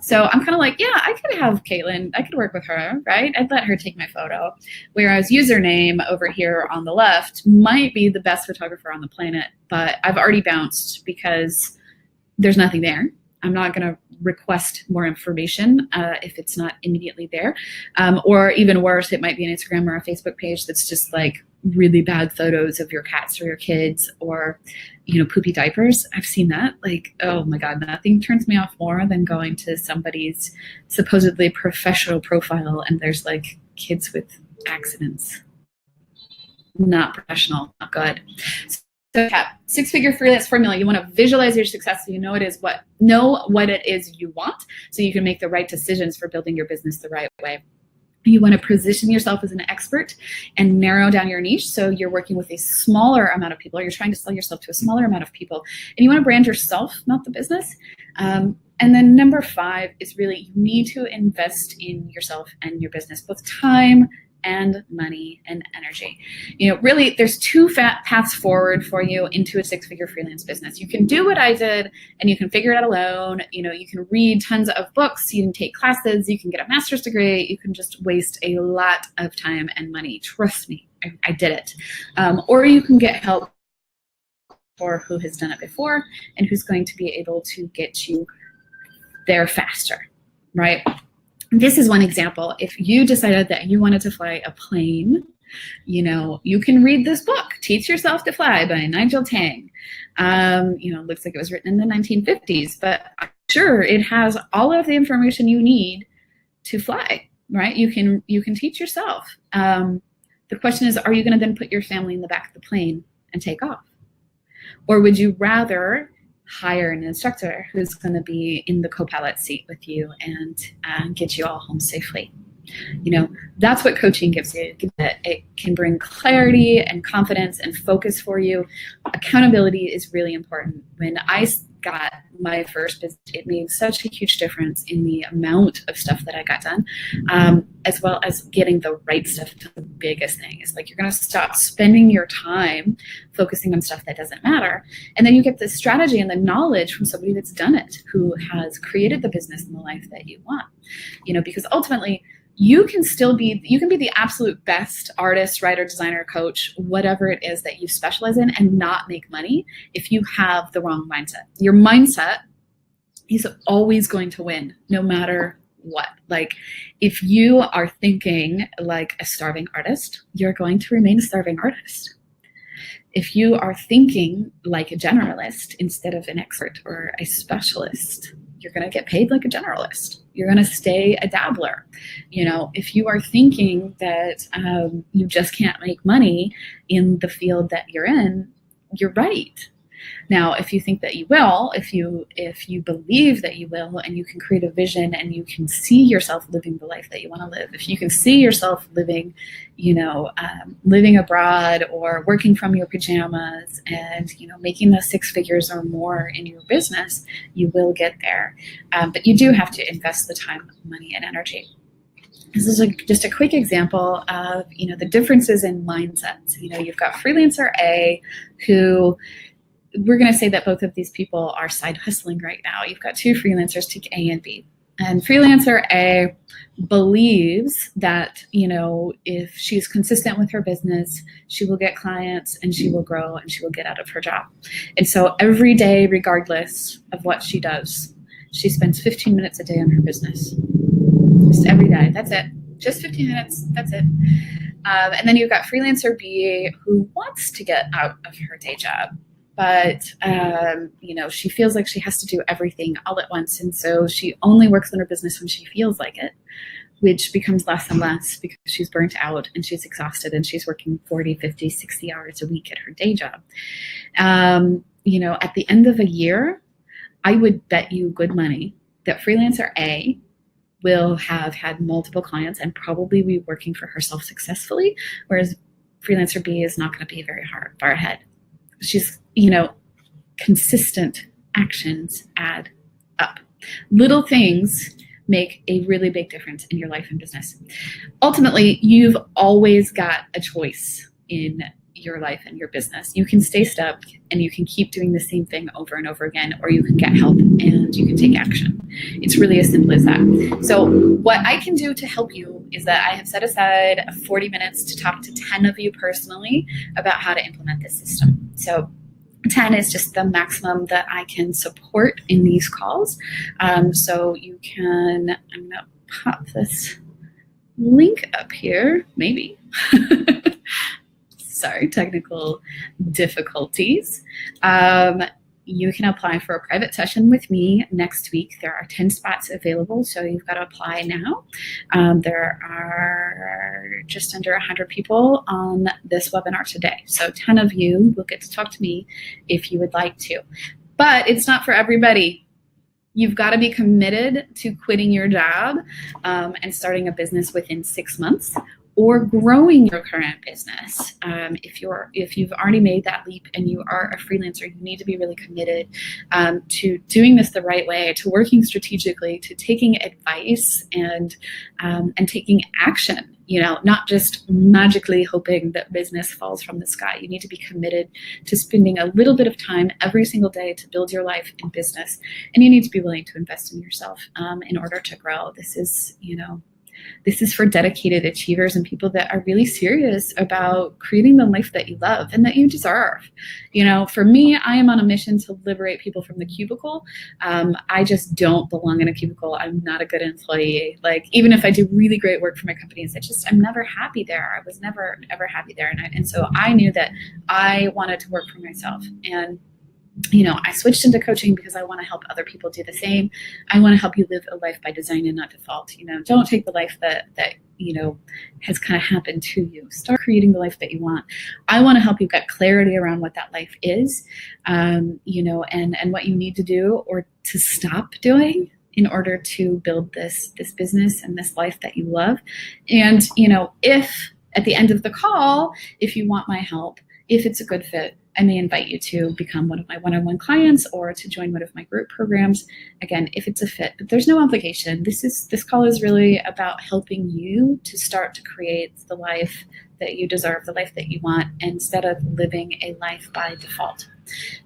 So I'm kind of like, yeah, I could have Caitlin. I could work with her, right? I'd let her take my photo. Whereas username over here on the left might be the best photographer on the planet, but I've already bounced because there's nothing there. I'm not going to request more information if it's not immediately there. Or even worse, it might be an Instagram or a Facebook page that's just like really bad photos of your cats or your kids or, poopy diapers. I've seen that. Like, oh my God, nothing turns me off more than going to somebody's supposedly professional profile and there's like kids with accidents. Not professional, not good. So six-figure freelance formula. You want to visualize your success so you know what it is you want so you can make the right decisions for building your business the right way. You want to position yourself as an expert and narrow down your niche so you're working with a smaller amount of people, or you're trying to sell yourself to a smaller amount of people. And you want to brand yourself, not the business. And then number 5 is really you need to invest in yourself and your business, both time and money and energy. Really, there's 2 paths forward for you into a 6-figure freelance business. You can do what I did and you can figure it out alone. You can read tons of books, you can take classes, you can get a master's degree, you can just waste a lot of time and money. Trust me, I did it. Or you can get help for who has done it before and who's going to be able to get you there faster, right? This is one example. If you decided that you wanted to fly a plane, you can read this book, Teach Yourself to Fly by Nigel Tang. Looks like it was written in the 1950s, but I'm sure it has all of the information you need to fly, right? You can teach yourself. The question is, are you going to then put your family in the back of the plane and take off? Or would you rather hire an instructor who's going to be in the co-pilot seat with you and get you all home safely? That's what coaching gives you. It can bring clarity and confidence and focus for you. Accountability is really important. When I got my first business, it made such a huge difference in the amount of stuff that I got done, as well as getting the right stuff. The biggest thing is like you're going to stop spending your time focusing on stuff that doesn't matter. And then you get the strategy and the knowledge from somebody that's done it, who has created the business and the life that you want. Because ultimately, you can be the absolute best artist, writer, designer, coach, whatever it is that you specialize in, and not make money if you have the wrong mindset. Your mindset is always going to win, no matter what. Like, if you are thinking like a starving artist, you're going to remain a starving artist. If you are thinking like a generalist instead of an expert or a specialist, you're going to get paid like a generalist. You're going to stay a dabbler. If you are thinking that you just can't make money in the field that you're in, you're right. Now, if you think that you will, if you believe that you will, and you can create a vision and you can see yourself living the life that you want to live, if you can see yourself living, living abroad or working from your pajamas and, making those 6 figures or more in your business, you will get there. But you do have to invest the time, money, and energy. This is just a quick example of, the differences in mindsets. You've got freelancer A, who we're going to say that both of these people are side hustling right now. You've got 2 freelancers, take A and B. And freelancer A believes that, if she's consistent with her business, she will get clients and she will grow and she will get out of her job. And so every day, regardless of what she does, she spends 15 minutes a day on her business. Just every day. That's it. Just 15 minutes. That's it. And then you've got freelancer B, who wants to get out of her day job, but she feels like she has to do everything all at once, and so she only works on her business when she feels like it, which becomes less and less because she's burnt out and she's exhausted and she's working 40, 50, 60 hours a week at her day job. At the end of a year, I would bet you good money that freelancer A will have had multiple clients and probably be working for herself successfully, whereas freelancer B is not going to be very far ahead. She's, consistent actions add up. Little things make a really big difference in your life and business. Ultimately, you've always got a choice in your life and your business. You can stay stuck and you can keep doing the same thing over and over again, or you can get help and you can take action. It's really as simple as that. So what I can do to help you is that I have set aside 40 minutes to talk to 10 of you personally about how to implement this system. So 10 is just the maximum that I can support in these calls. So you can, I'm going to pop this link up here, maybe. Sorry, technical difficulties. You can apply for a private session with me next week. There are 10 spots available, so you've got to apply now. There are just under 100 people on this webinar today. So 10 of you will get to talk to me if you would like to. But it's not for everybody. You've got to be committed to quitting your job and starting a business within 6 months, or growing your current business. If you've already made that leap and you are a freelancer, you need to be really committed to doing this the right way, to working strategically, to taking advice and taking action. Not just magically hoping that business falls from the sky. You need to be committed to spending a little bit of time every single day to build your life and business, and you need to be willing to invest in yourself in order to grow. This is for dedicated achievers and people that are really serious about creating the life that you love and that you deserve. For me, I am on a mission to liberate people from the cubicle. I just don't belong in a cubicle. I'm not a good employee. Like, even if I do really great work for my companies, I'm never happy there. I was never, ever happy there. And so I knew that I wanted to work for myself. And I switched into coaching because I want to help other people do the same. I want to help you live a life by design and not default. Don't take the life that has kind of happened to you. Start creating the life that you want. I want to help you get clarity around what that life is, and what you need to do or to stop doing in order to build this business and this life that you love. And, if at the end of the call, if you want my help, if it's a good fit, I may invite you to become one of my one-on-one clients or to join one of my group programs. Again, if it's a fit, but there's no obligation. This call is really about helping you to start to create the life that you deserve, the life that you want, instead of living a life by default.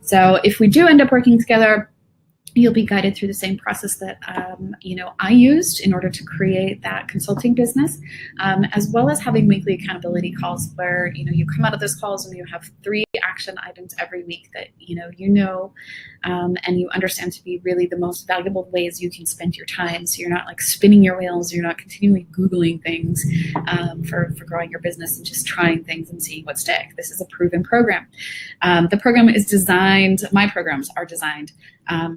So if we do end up working together, you'll be guided through the same process that I used in order to create that consulting business, as well as having weekly accountability calls where you come out of those calls and you have 3 action items every week that and you understand to be really the most valuable ways you can spend your time. So you're not like spinning your wheels, you're not continually Googling things for growing your business and just trying things and seeing what sticks. This is a proven program. The program is designed, my programs are designed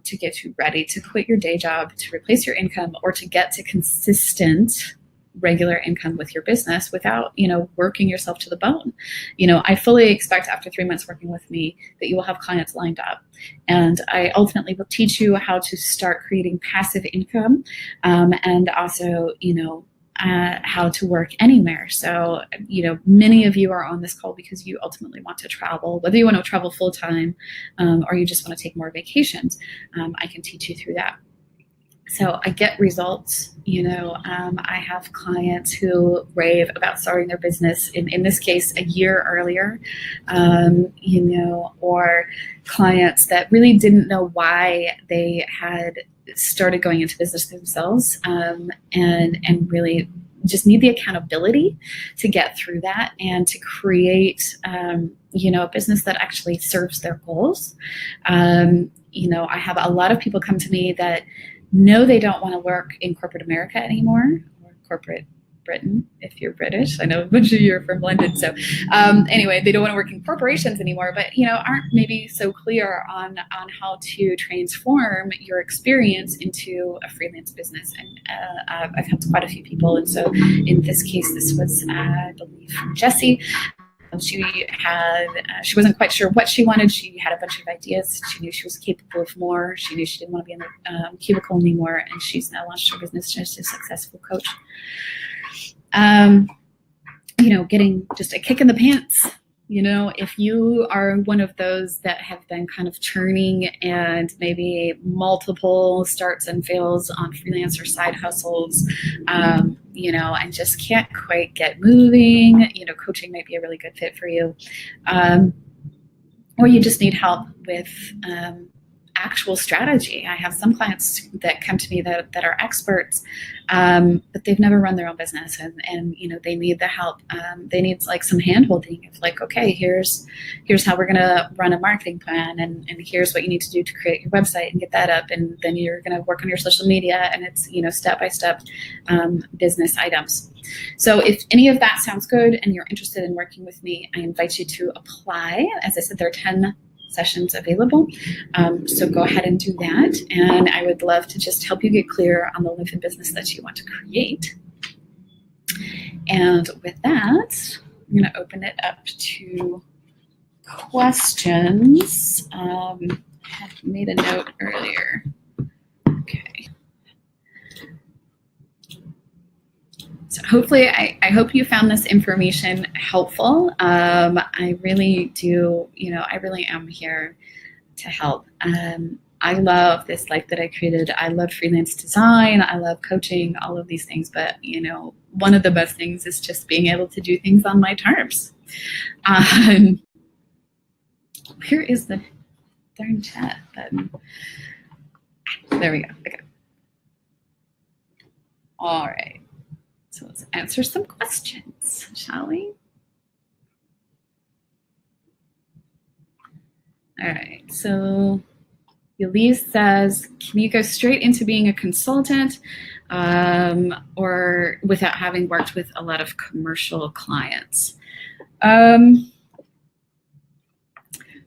to get you ready to quit your day job, to replace your income, or to get to consistent regular income with your business without, working yourself to the bone. I fully expect after 3 months working with me that you will have clients lined up. And I ultimately will teach you how to start creating passive income, and also, how to work anywhere. So, many of you are on this call because you ultimately want to travel, whether you want to travel full time, or you just want to take more vacations. I can teach you through that. So I get results. I have clients who rave about starting their business in this case a year earlier, or clients that really didn't know why they had started going into business themselves, and really just need the accountability to get through that and to create, a business that actually serves their goals. I have a lot of people come to me that know they don't want to work in corporate America anymore, or corporate Britain, if you're British. I know a bunch of you are from London. So anyway, they don't want to work in corporations anymore, but aren't maybe so clear on how to transform your experience into a freelance business. And I've helped quite a few people. And so in this case, this was, I believe, from Jessie. She wasn't quite sure what she wanted. She had a bunch of ideas. She knew she was capable of more. She knew she didn't want to be in the cubicle anymore. And she's now launched her business. She's a successful coach. Getting just a kick in the pants. If you are one of those that have been kind of churning and maybe multiple starts and fails on freelancer side hustles, and just can't quite get moving, coaching might be a really good fit for you. Or you just need help with actual strategy. I have some clients that come to me that are experts, but they've never run their own business, and they need the help. They need like some hand holding of like, okay, here's how we're gonna run a marketing plan, and here's what you need to do to create your website and get that up, and then you're gonna work on your social media, and it's step-by-step business items. So if any of that sounds good and you're interested in working with me, I invite you to apply. As I said, there are 10 sessions available. So go ahead and do that. And I would love to just help you get clear on the life and business that you want to create. And with that, I'm going to open it up to questions. I had made a note earlier. Okay. So hopefully, I hope you found this information helpful. I really do, I really am here to help. I love this life that I created. I love freelance design. I love coaching, all of these things. But, one of the best things is just being able to do things on my terms. Where is the darn chat button? There we go. Okay. All right. So let's answer some questions, shall we? All right, so Elise says, can you go straight into being a consultant, or without having worked with a lot of commercial clients?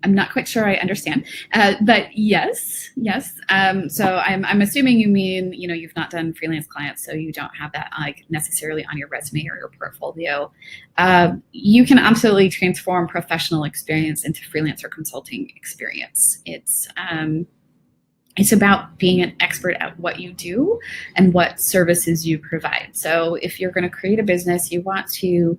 I'm not quite sure I understand, but yes. So I'm assuming you mean, you've not done freelance clients, so you don't have that necessarily on your resume or your portfolio. You can absolutely transform professional experience into freelance or consulting experience. It's about being an expert at what you do and what services you provide. So if you're going to create a business, you want to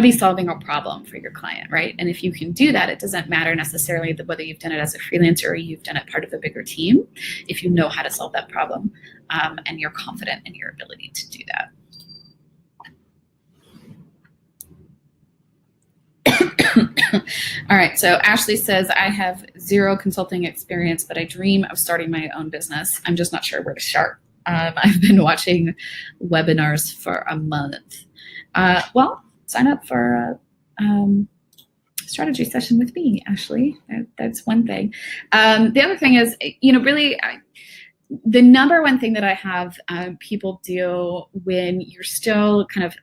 be solving a problem for your client, right? And if you can do that, it doesn't matter necessarily whether you've done it as a freelancer or you've done it part of a bigger team, if you know how to solve that problem, and you're confident in your ability to do that. All right, so Ashley says, I have 0 consulting experience, but I dream of starting my own business. I'm just not sure where to start. I've been watching webinars for a month. Well, sign up for a strategy session with me, Ashley. That's one thing. The other thing is, really, the number one thing that I have people do when you're still kind of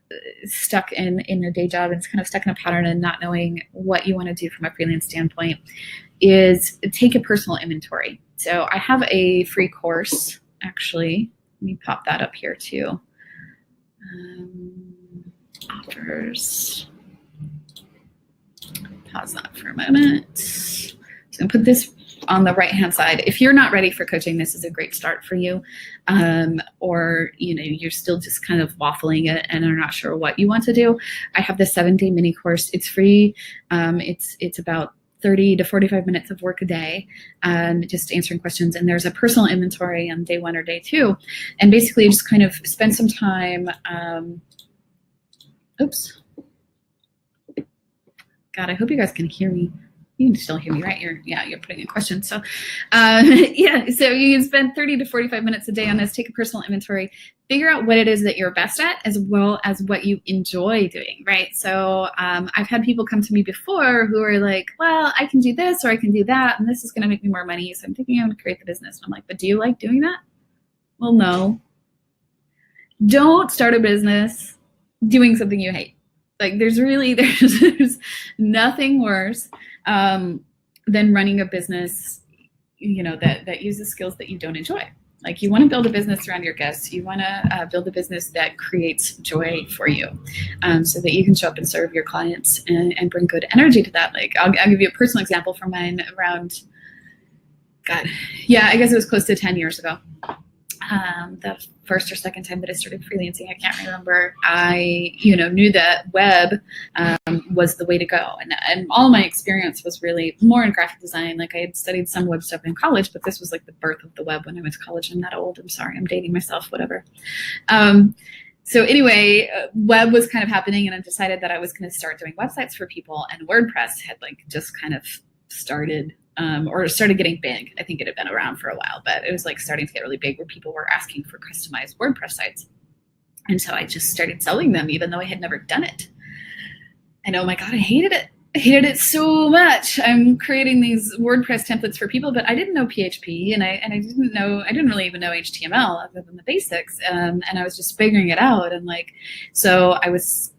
stuck in your day job and kind of stuck in a pattern and not knowing what you want to do from a freelance standpoint is take a personal inventory. So I have a free course, actually. me pop that up here too. Offers. Pause that for a moment. So I'm gonna put this on the right-hand side. If you're not ready for coaching, this is a great start for you. Or you're still just kind of waffling it and are not sure what you want to do. I have the 7-day mini course. It's free. It's about 30 to 45 minutes of work a day, just answering questions. And there's a personal inventory on day 1 or day 2. And basically just kind of spend some time. Oops. God, I hope you guys can hear me. You can still hear me, right? You're putting in questions. So yeah, so you can spend 30 to 45 minutes a day on this, take a personal inventory, figure out what it is that you're best at, as well as what you enjoy doing, right? So I've had people come to me before who are like, well, I can do this or I can do that, and this is gonna make me more money, so I'm thinking I'm gonna create the business. And I'm like, but do you like doing that? Well, no. Don't start a business doing something you hate. Like there's nothing worse than running a business, that uses skills that you don't enjoy. Like you want to build a business around your guests. You want to build a business that creates joy for you, so that you can show up and serve your clients and bring good energy to that. Like I'll give you a personal example from mine around, I guess it was close to 10 years ago. The first or second time that I started freelancing, I can't remember. I, knew that web was the way to go, and all my experience was really more in graphic design. Like I had studied some web stuff in college, but this was like the birth of the web when I went to college. I'm not old. I'm sorry. I'm dating myself. Whatever. So anyway, web was kind of happening, and I decided that I was going to start doing websites for people. And WordPress had just kind of started. Or started getting big. I think it had been around for a while, but it was starting to get really big where people were asking for customized WordPress sites. And so I just started selling them even though I had never done it. And oh my God, I hated it. I hated it so much. I'm creating these WordPress templates for people, but I didn't know PHP and I didn't really even know HTML other than the basics. And I was just figuring it out. And so I was,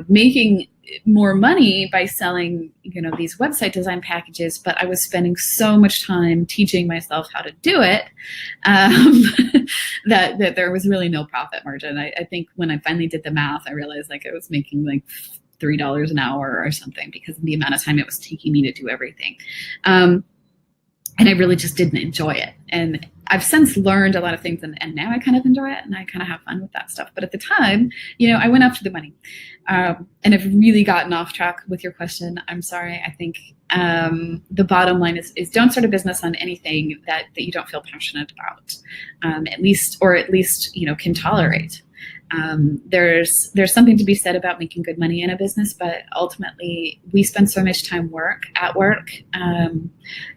making more money by selling, these website design packages, but I was spending so much time teaching myself how to do it that there was really no profit margin. I think when I finally did the math, I realized I was making $3 an hour or something because of the amount of time it was taking me to do everything. And I really just didn't enjoy it. And I've since learned a lot of things, and now I kind of enjoy it and I kind of have fun with that stuff. But at the time, I went after the money. And I've really gotten off track with your question. I'm sorry. I think the bottom line is don't start a business on anything that you don't feel passionate about, at least can tolerate. There's something to be said about making good money in a business, but ultimately we spend so much time at work, and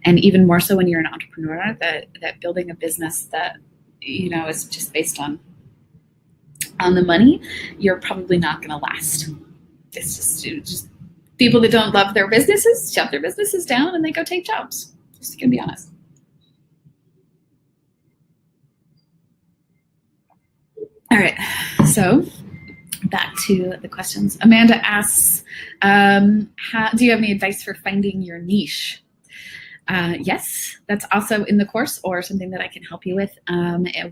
even more so when you're an entrepreneur, that building a business that is just based on the money, you're probably not going to last. It's just people that don't love their businesses shut their businesses down and they go take jobs. Just gonna be honest. All right, so back to the questions. Amanda asks, do you have any advice for finding your niche? Yes, that's also in the course or something that I can help you with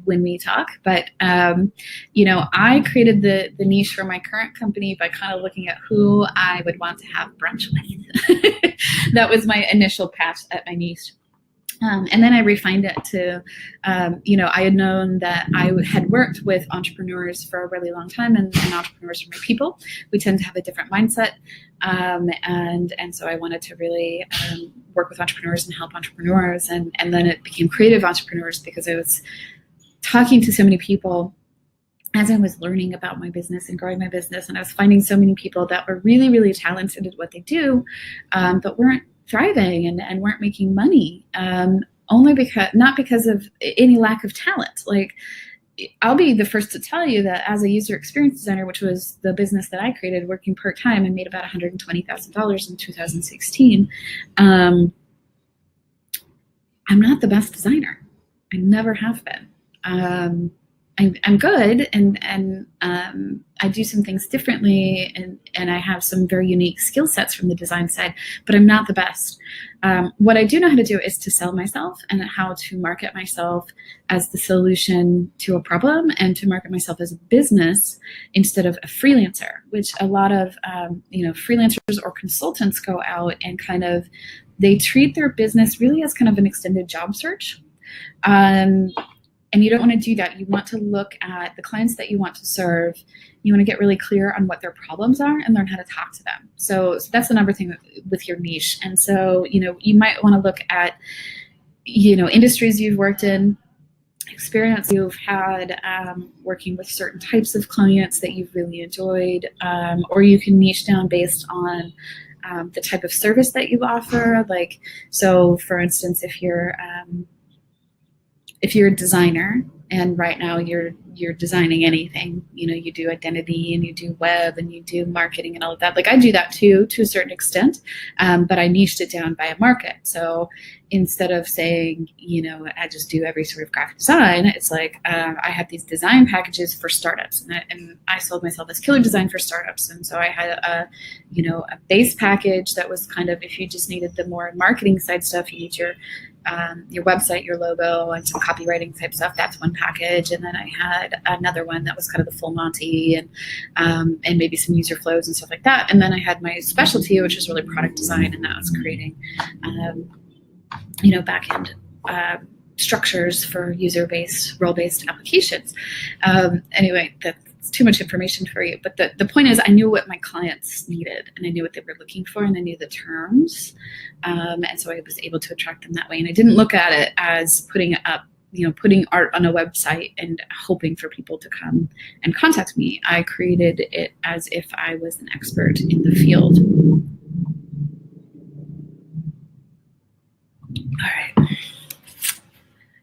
when we talk. But, I created the niche for my current company by kind of looking at who I would want to have brunch with. That was my initial patch at my niche. And then I refined it to, I had known that I had worked with entrepreneurs for a really long time, and entrepreneurs are my people. We tend to have a different mindset. And so I wanted to really work with entrepreneurs and help entrepreneurs. And then it became creative entrepreneurs because I was talking to so many people as I was learning about my business and growing my business. And I was finding so many people that were really, really talented at what they do, but weren't thriving and weren't making money, not because of any lack of talent. I'll be the first to tell you that as a user experience designer, which was the business that I created, working part-time, and made about $120,000 in 2016, I'm not the best designer. I never have been. I'm good, and I do some things differently, and I have some very unique skill sets from the design side, but I'm not the best. What I do know how to do is to sell myself and how to market myself as the solution to a problem, and to market myself as a business instead of a freelancer, which a lot of freelancers or consultants go out and kind of, they treat their business really as kind of an extended job search. And you don't want to do that. You want to look at the clients that you want to serve. You want to get really clear on what their problems are and learn how to talk to them. So that's the number thing with your niche. And so, you might want to look at, industries you've worked in, experience you've had working with certain types of clients that you've really enjoyed, or you can niche down based on the type of service that you offer. Like, so for instance, if you're a designer and right now you're designing anything, you do identity and you do web and you do marketing and all of that. Like, I do that too, to a certain extent, but I niched it down by a market. So instead of saying, I just do every sort of graphic design, it's like I have these design packages for startups, and I sold myself as killer design for startups. And so I had a base package that was kind of, if you just needed the more marketing side stuff, you need your website, your logo, and some copywriting type stuff. That's one package. And then I had another one that was kind of the full Monty, and maybe some user flows and stuff like that. And then I had my specialty, which is really product design, and that was creating, back-end structures for user-based, role-based applications. Anyway, that's too much information for you. But the point is, I knew what my clients needed, and I knew what they were looking for, and I knew the terms. And so I was able to attract them that way. And I didn't look at it as putting art on a website and hoping for people to come and contact me. I created it as if I was an expert in the field. All right.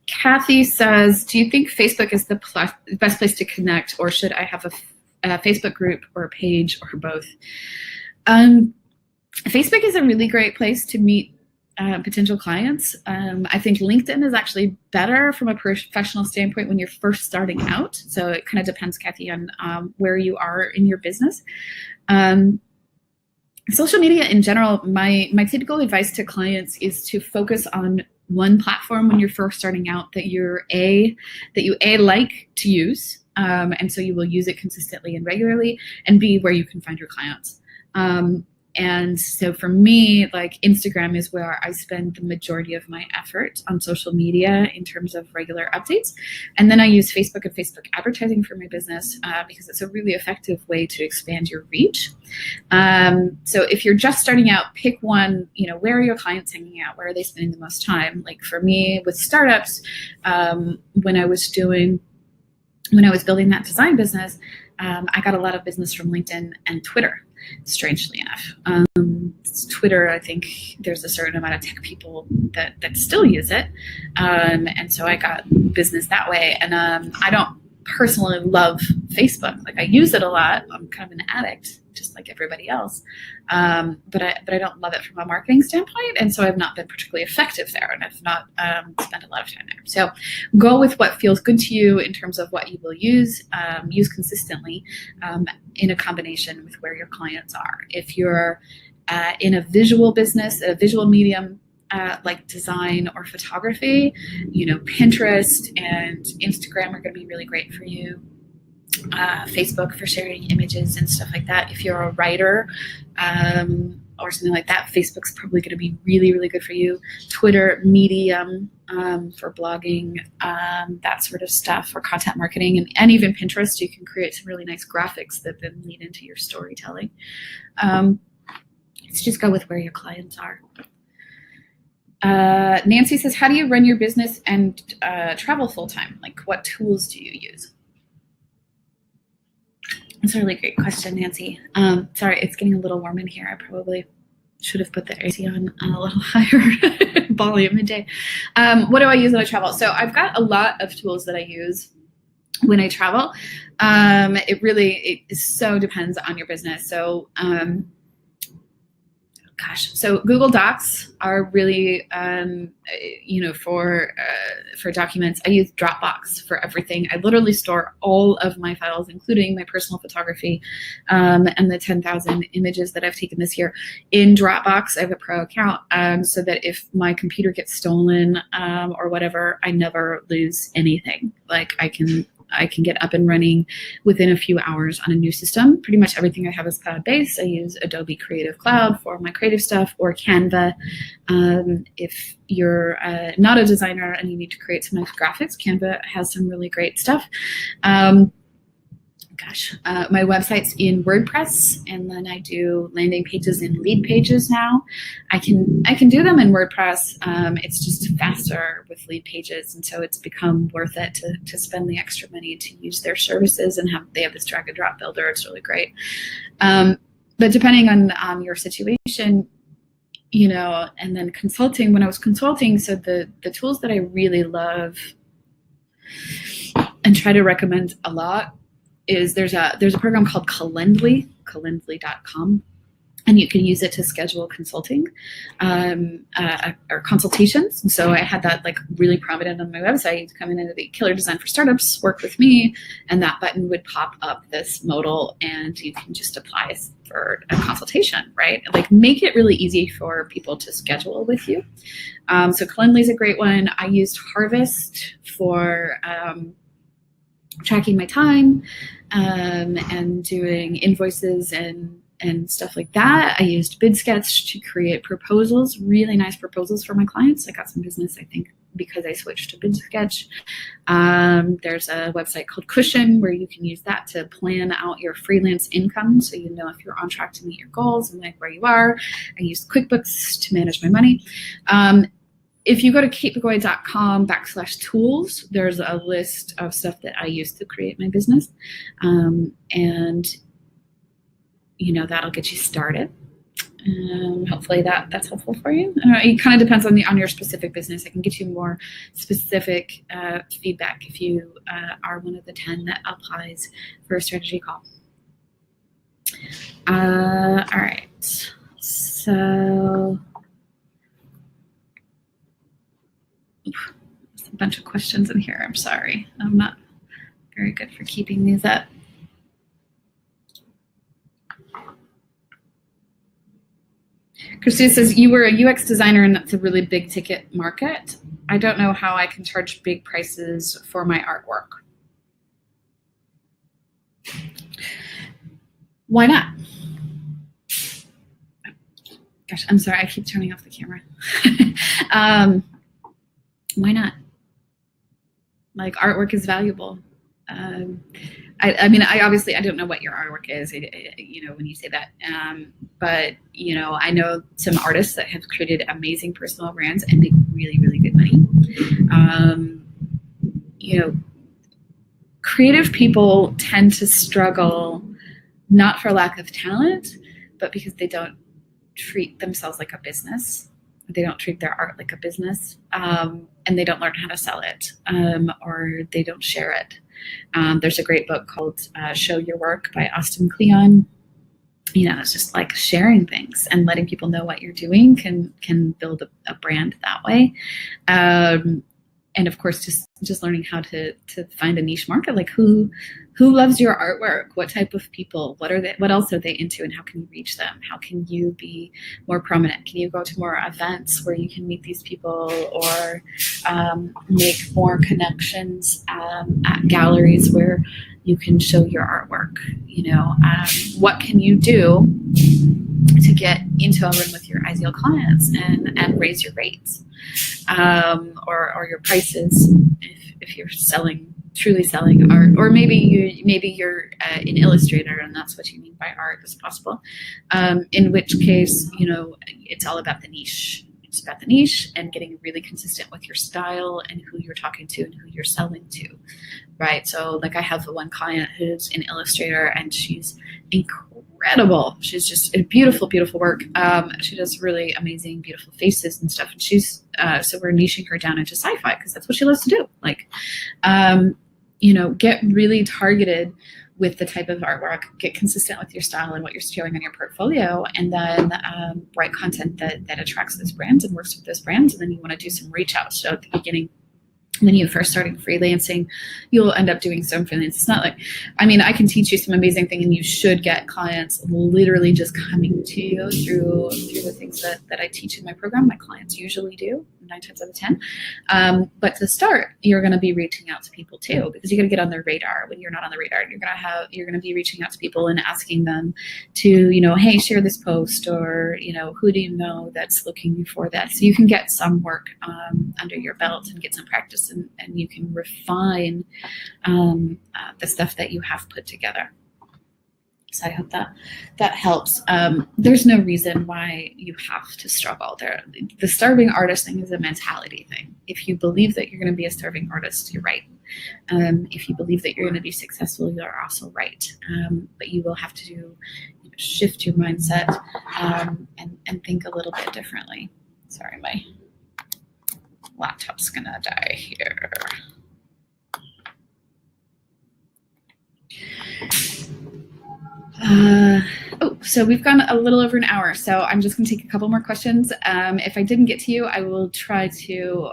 Kathy says, do you think Facebook is the best place to connect, or should I have a Facebook group or a page, or both? Facebook is a really great place to meet potential clients. I think LinkedIn is actually better from a professional standpoint when you're first starting out. So it kind of depends, Kathy, on where you are in your business. Social media in general, my typical advice to clients is to focus on one platform when you're first starting out that you like to use, and so you will use it consistently and regularly, and B, where you can find your clients. And so for me, like, Instagram is where I spend the majority of my effort on social media in terms of regular updates. And then I use Facebook and Facebook advertising for my business because it's a really effective way to expand your reach. So if you're just starting out, pick one, where are your clients hanging out? Where are they spending the most time? Like for me with startups, when I was building that design business, I got a lot of business from LinkedIn and Twitter, strangely enough. Twitter, I think there's a certain amount of tech people that still use it. And so I got business that way. And I don't personally love Facebook. Like, I use it a lot. I'm kind of an addict, just like everybody else. But I don't love it from a marketing standpoint. And so I've not been particularly effective there, and I've not spent a lot of time there. So go with what feels good to you in terms of what you will use consistently in a combination with where your clients are. If you're in a visual business, a visual medium, like design or photography, Pinterest and Instagram are going to be really great for you. Facebook for sharing images and stuff like that. If you're a writer or something like that, Facebook's probably going to be really, really good for you. Twitter, Medium for blogging, that sort of stuff for content marketing, and even Pinterest. You can create some really nice graphics that then lead into your storytelling. Let's just go with where your clients are. Nancy says, how do you run your business and travel full-time? Like, what tools do you use? That's a really great question, Nancy. Sorry, it's getting a little warm in here. I probably should have put the AC on a little higher volume today. What do I use when I travel? So I've got a lot of tools that I use when I travel. It so depends on your business. So Gosh, so Google Docs are really, for documents. I use Dropbox for everything. I literally store all of my files, including my personal photography, and the 10,000 images that I've taken this year, in Dropbox. I have a pro account, so that if my computer gets stolen or whatever, I never lose anything. Like I can get up and running within a few hours on a new system. Pretty much everything I have is cloud-based. I use Adobe Creative Cloud for my creative stuff, or Canva. If you're not a designer and you need to create some nice graphics, Canva has some really great stuff. My website's in WordPress, and then I do landing pages and lead pages now. I can do them in WordPress. It's just faster with lead pages, and so it's become worth it to spend the extra money to use their services, and they have this drag and drop builder. It's really great. But depending on your situation, and then consulting, when I was consulting, so the tools that I really love and try to recommend a lot is there's a program called calendly.com, and you can use it to schedule consulting or consultations. And so I had that like really prominent on my website. You come in and the Killer Design for Startups, work with me, and that button would pop up this modal, and you can just apply for a consultation, right? Like make it really easy for people to schedule with you. So Calendly is a great one. I used Harvest for tracking my time and doing invoices and stuff like that. I used BidSketch to create proposals, really nice proposals for my clients. I got some business, I think, because I switched to BidSketch. There's a website called Cushion where you can use that to plan out your freelance income, so you know if you're on track to meet your goals and like where you are. I used QuickBooks to manage my money. If you go to katebegoy.com/tools, there's a list of stuff that I use to create my business. And that'll get you started. Hopefully that's helpful for you. It kind of depends on your specific business. I can get you more specific feedback if you are one of the 10 that applies for a strategy call. All right. So there's a bunch of questions in here. I'm sorry. I'm not very good for keeping these up. Christina says, you were a UX designer and that's a really big ticket market. I don't know how I can charge big prices for my artwork. Why not? Gosh, I'm sorry. I keep turning off the camera. Why not? Like, artwork is valuable. I obviously, I don't know what your artwork is, when you say that. But, I know some artists that have created amazing personal brands and make really, really good money. Creative people tend to struggle, not for lack of talent, but because they don't treat themselves like a business. They don't treat their art like a business, and they don't learn how to sell it, or they don't share it. There's a great book called Show Your Work by Austin Kleon. It's just like sharing things and letting people know what you're doing can build a brand that way. And of course, just learning how to find a niche market, like who loves your artwork, what type of people, what else are they into, and how can you reach them? How can you be more prominent? Can you go to more events where you can meet these people, or make more connections at galleries where you can show your artwork? What can you do to get into a room with your ideal clients and raise your rates, or your prices if you're truly selling art, or maybe you're an illustrator and that's what you mean by art is possible. In which case, it's all about the niche. It's about the niche and getting really consistent with your style and who you're talking to and who you're selling to, right? So like I have one client who's an illustrator and she's incredible. She's just a beautiful, beautiful work. She does really amazing, beautiful faces and stuff. And she's, so we're niching her down into sci-fi because that's what she loves to do. get really targeted with the type of artwork, get consistent with your style and what you're showing on your portfolio, and then write content that attracts those brands and works with those brands. And then you want to do some reach out. So at the beginning, when you first starting freelancing, you'll end up doing some freelance. It's not like, I can teach you some amazing thing and you should get clients literally just coming to you through the things that I teach in my program. My clients usually do 9 times out of 10. But to start, you're going to be reaching out to people too, because you got to get on their radar. When you're not on the radar, you're going to be reaching out to people and asking them to, hey, share this post, or, who do you know that's looking for that? So you can get some work under your belt and get some practice, and you can refine the stuff that you have put together. So I hope that helps. There's no reason why you have to struggle. The starving artist thing is a mentality thing. If you believe that you're going to be a starving artist, you're right. If you believe that you're going to be successful, you're also right. But you will have to shift your mindset and think a little bit differently. Sorry, my laptop's going to die here. So we've gone a little over an hour, so I'm just going to take a couple more questions. If I didn't get to you, I will try to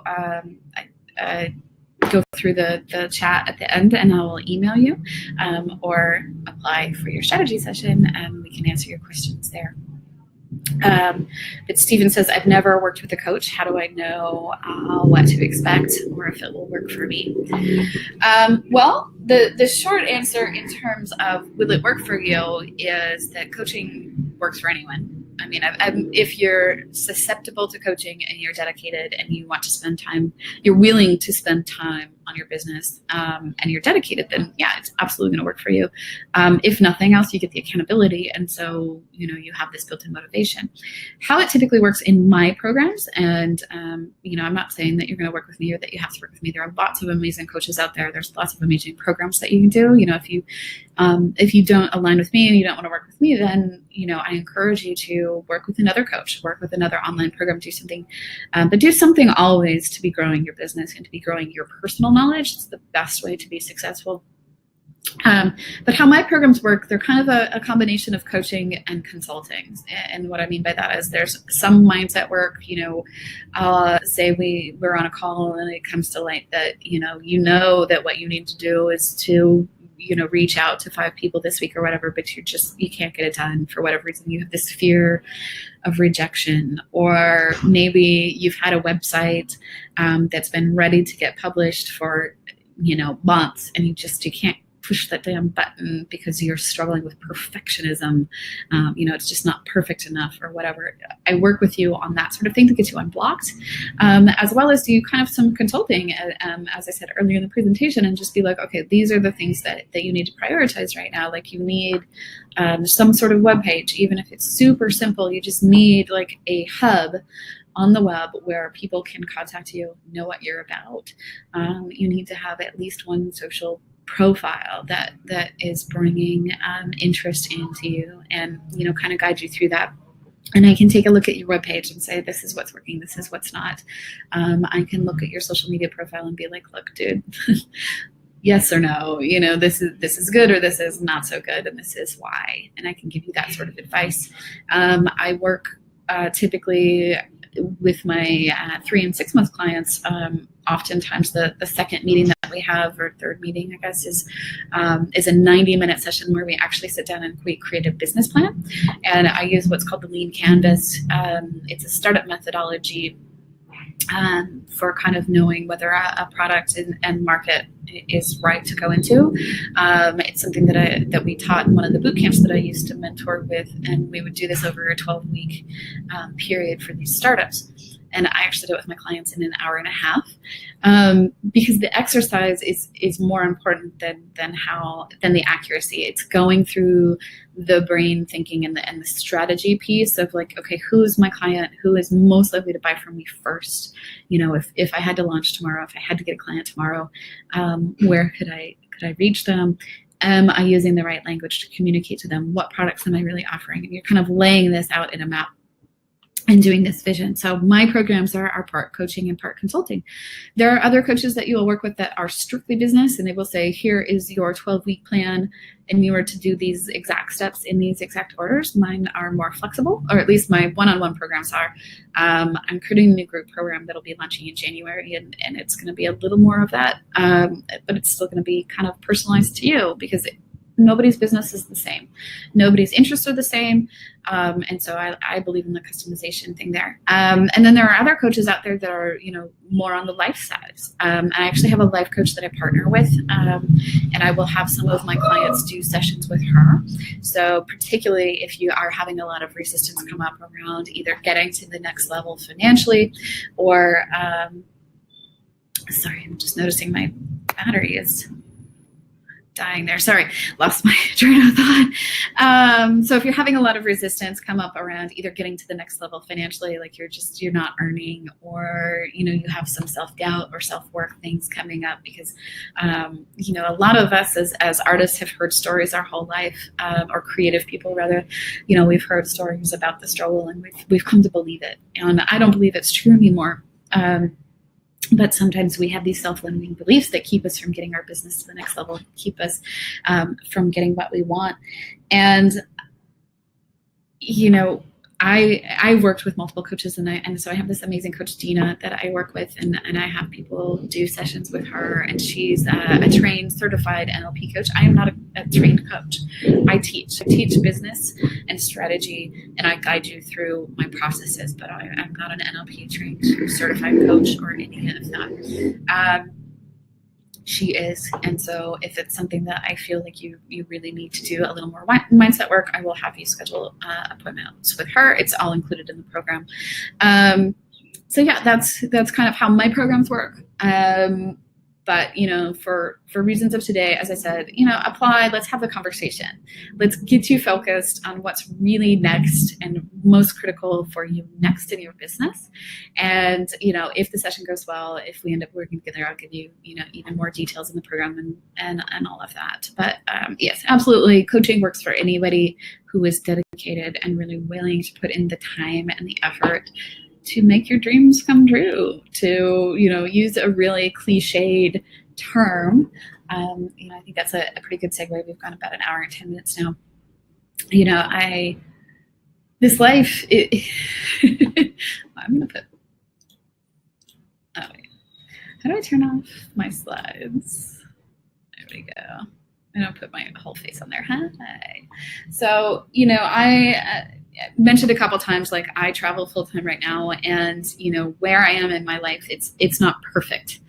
go through the chat at the end, and I will email you or apply for your strategy session, and we can answer your questions there. But Stephen says, I've never worked with a coach. How do I know what to expect or if it will work for me? Well, the short answer in terms of will it work for you is that coaching works for anyone. If you're susceptible to coaching and you're dedicated and you want to spend time, you're willing to spend time on your business and you're dedicated, then yeah, it's absolutely going to work for you. If nothing else, you get the accountability. And so, you have this built-in motivation. How it typically works in my programs, and, I'm not saying that you're going to work with me or that you have to work with me. There are lots of amazing coaches out there. There's lots of amazing programs that you can do. If you don't align with me and you don't want to work with me, then, I encourage you to work with another coach, work with another online program, do something, but do something always to be growing your business and to be growing your personal knowledge. It's the best way to be successful. But how my programs work, they're kind of a combination of coaching and consulting. And what I mean by that is there's some mindset work, say we're on a call and it comes to light that, that what you need to do is to reach out to 5 people this week or whatever, but you can't get it done for whatever reason. You have this fear of rejection, or maybe you've had a website that's been ready to get published for, months, and you can't push that damn button because you're struggling with perfectionism. It's just not perfect enough or whatever. I work with you on that sort of thing to get you unblocked, as well as do kind of some consulting, as I said earlier in the presentation, and just be like, okay, these are the things that you need to prioritize right now. Like you need some sort of web page, even if it's super simple. You just need like a hub on the web where people can contact you, know what you're about. You need to have at least one social profile that is bringing interest into you, and kind of guide you through that. And I can take a look at your webpage and say, this is what's working, this is what's not. I can look at your social media profile and be like, look, dude, yes or no, this is good or this is not so good, and this is why. And I can give you that sort of advice. I work typically with my 3 and 6 month clients. Oftentimes the second meeting that we have, or third meeting, I guess, is a 90-minute session where we actually sit down and we create a business plan. And I use what's called the Lean Canvas. It's a startup methodology for kind of knowing whether a product and market is right to go into. It's something that we taught in one of the boot camps that I used to mentor with, and we would do this over a 12-week period for these startups. And I actually do it with my clients in an hour and a half, because the exercise is more important than the accuracy. It's going through the brain thinking and the strategy piece of like, okay, who's my client? Who is most likely to buy from me first? If I had to launch tomorrow, if I had to get a client tomorrow, where could I reach them? Am I using the right language to communicate to them? What products am I really offering? And you're kind of laying this out in a map. and doing this vision. So my programs are part coaching and part consulting. There are other coaches that you will work with that are strictly business, and they will say, here is your 12-week plan, and you are to do these exact steps in these exact orders. Mine are more flexible, or at least my one-on-one programs are. I'm creating a new group program that'll be launching in January, and it's going to be a little more of that, but it's still going to be kind of personalized to you, because nobody's business is the same. Nobody's interests are the same. And so I believe in the customization thing there. And then there are other coaches out there that are, more on the life side. I actually have a life coach that I partner with, and I will have some of my clients do sessions with her. So particularly if you are having a lot of resistance come up around either getting to the next level financially, or, sorry, I'm just noticing my battery is dying there. Sorry, lost my train of thought. So if you're having a lot of resistance come up around either getting to the next level financially, like you're not earning, or you have some self-doubt or self-worth things coming up, because a lot of us as artists have heard stories our whole life, or creative people rather, we've heard stories about the struggle, and we've come to believe it. And I don't believe it's true anymore. But sometimes we have these self-limiting beliefs that keep us from getting our business to the next level, keep us from getting what we want. And, I worked with multiple coaches, and so I have this amazing coach, Dina, that I work with, and I have people do sessions with her, and she's a trained, certified NLP coach. I am not a trained coach. I teach business and strategy, and I guide you through my processes, but I'm not an NLP trained certified coach or any of that. She is. And so if it's something that I feel like you really need to do a little more mindset work, I will have you schedule appointments with her. It's all included in the program. So yeah, that's kind of how my programs work. But, for reasons of today, as I said, apply, let's have the conversation. Let's get you focused on what's really next and most critical for you next in your business. And, if the session goes well, if we end up working together, I'll give you, even more details in the program and all of that. But yes, absolutely. Coaching works for anybody who is dedicated and really willing to put in the time and the effort to make your dreams come true, to, use a really cliched term. I think that's a pretty good segue. We've gone about an hour and 10 minutes now. This life, I'm going to put, how do I turn off my slides? There we go. I don't put my whole face on there. Hi. So, I mentioned a couple times, like I travel full time right now, and where I am in my life, it's not perfect.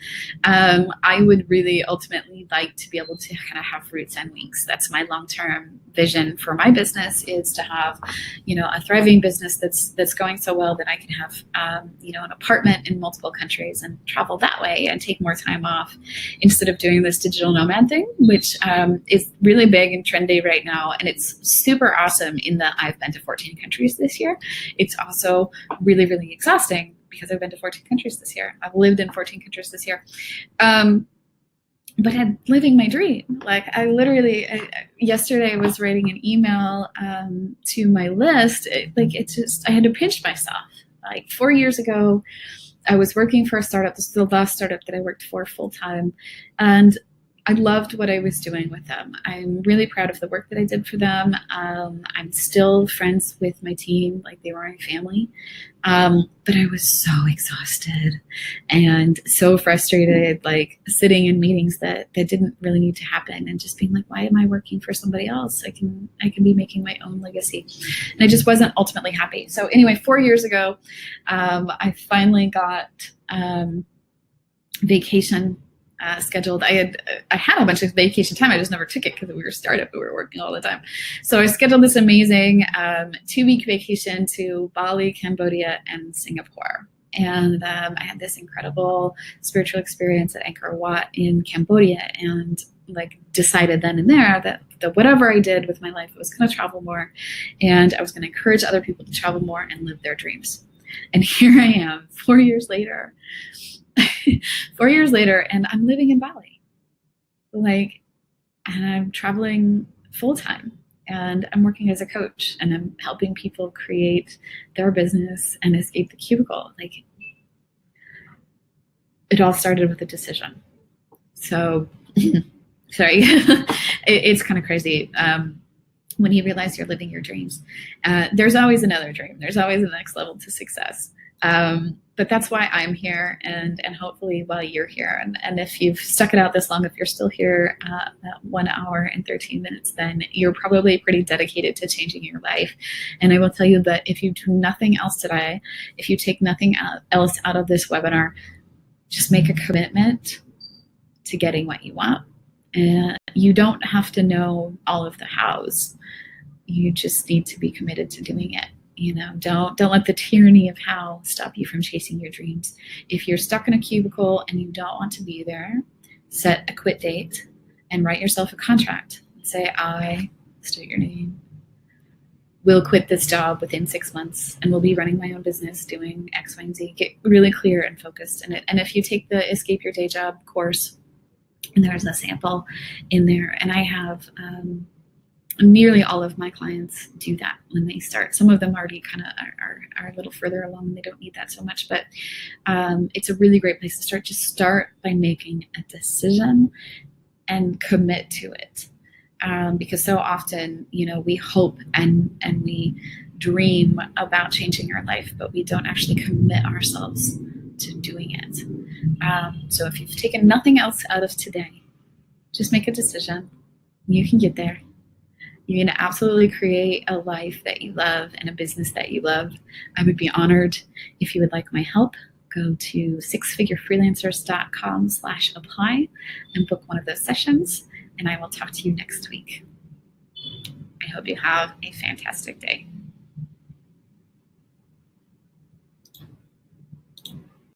I would really ultimately like to be able to kind of have roots and wings. That's my long-term vision for my business, is to have a thriving business that's going so well that I can have an apartment in multiple countries and travel that way and take more time off, instead of doing this digital nomad thing, which is really big and trendy right now. And it's super awesome in that I've been to 14 countries this year. It's also really, really exhausting because I've been to 14 countries this year. I've lived in 14 countries this year. But I'm living my dream. Like yesterday I was writing an email to my list. I had to pinch myself. Like 4 years ago, I was working for a startup. This is the last startup that I worked for full time. And I loved what I was doing with them. I'm really proud of the work that I did for them. I'm still friends with my team, like they were my family. But I was so exhausted and so frustrated, like sitting in meetings that didn't really need to happen, and just being like, why am I working for somebody else? I can be making my own legacy. And I just wasn't ultimately happy. So anyway, 4 years ago, I finally got vacation scheduled. I had a bunch of vacation time. I just never took it because we were a startup. We were working all the time. So I scheduled this amazing 2-week vacation to Bali, Cambodia, and Singapore. And I had this incredible spiritual experience at Angkor Wat in Cambodia, and decided then and there that whatever I did with my life, I was going to travel more, and I was going to encourage other people to travel more and live their dreams. And here I am 4 years later. 4 years later, and I'm living in Bali, and I'm traveling full time, and I'm working as a coach, and I'm helping people create their business and escape the cubicle. Like, it all started with a decision. So, sorry, it's kind of crazy. When you realize you're living your dreams, there's always another dream. There's always a next level to success. But that's why I'm here, and hopefully while you're here, and if you've stuck it out this long, if you're still here at 1 hour and 13 minutes, then you're probably pretty dedicated to changing your life. And I will tell you that if you do nothing else today, if you take nothing else out of this webinar, just make a commitment to getting what you want. And you don't have to know all of the hows. You just need to be committed to doing it. You know, don't let the tyranny of how stop you from chasing your dreams. If you're stuck in a cubicle and you don't want to be there, set a quit date and write yourself a contract. Say, I, state your name, will quit this job within 6 months and will be running my own business doing X, Y, and Z. Get really clear and focused in it. And if you take the Escape Your Day Job course, and there's a sample in there, and I have nearly all of my clients do that when they start. Some of them already kind of are a little further along and they don't need that so much, but it's a really great place to start. Just start by making a decision and commit to it. Because so often, you know, we hope and we dream about changing our life, but we don't actually commit ourselves to doing it. So if you've taken nothing else out of today, just make a decision. You can get there. You're going to absolutely create a life that you love and a business that you love. I would be honored if you would like my help. Go to sixfigurefreelancers.com/apply and book one of those sessions, and I will talk to you next week. I hope you have a fantastic day.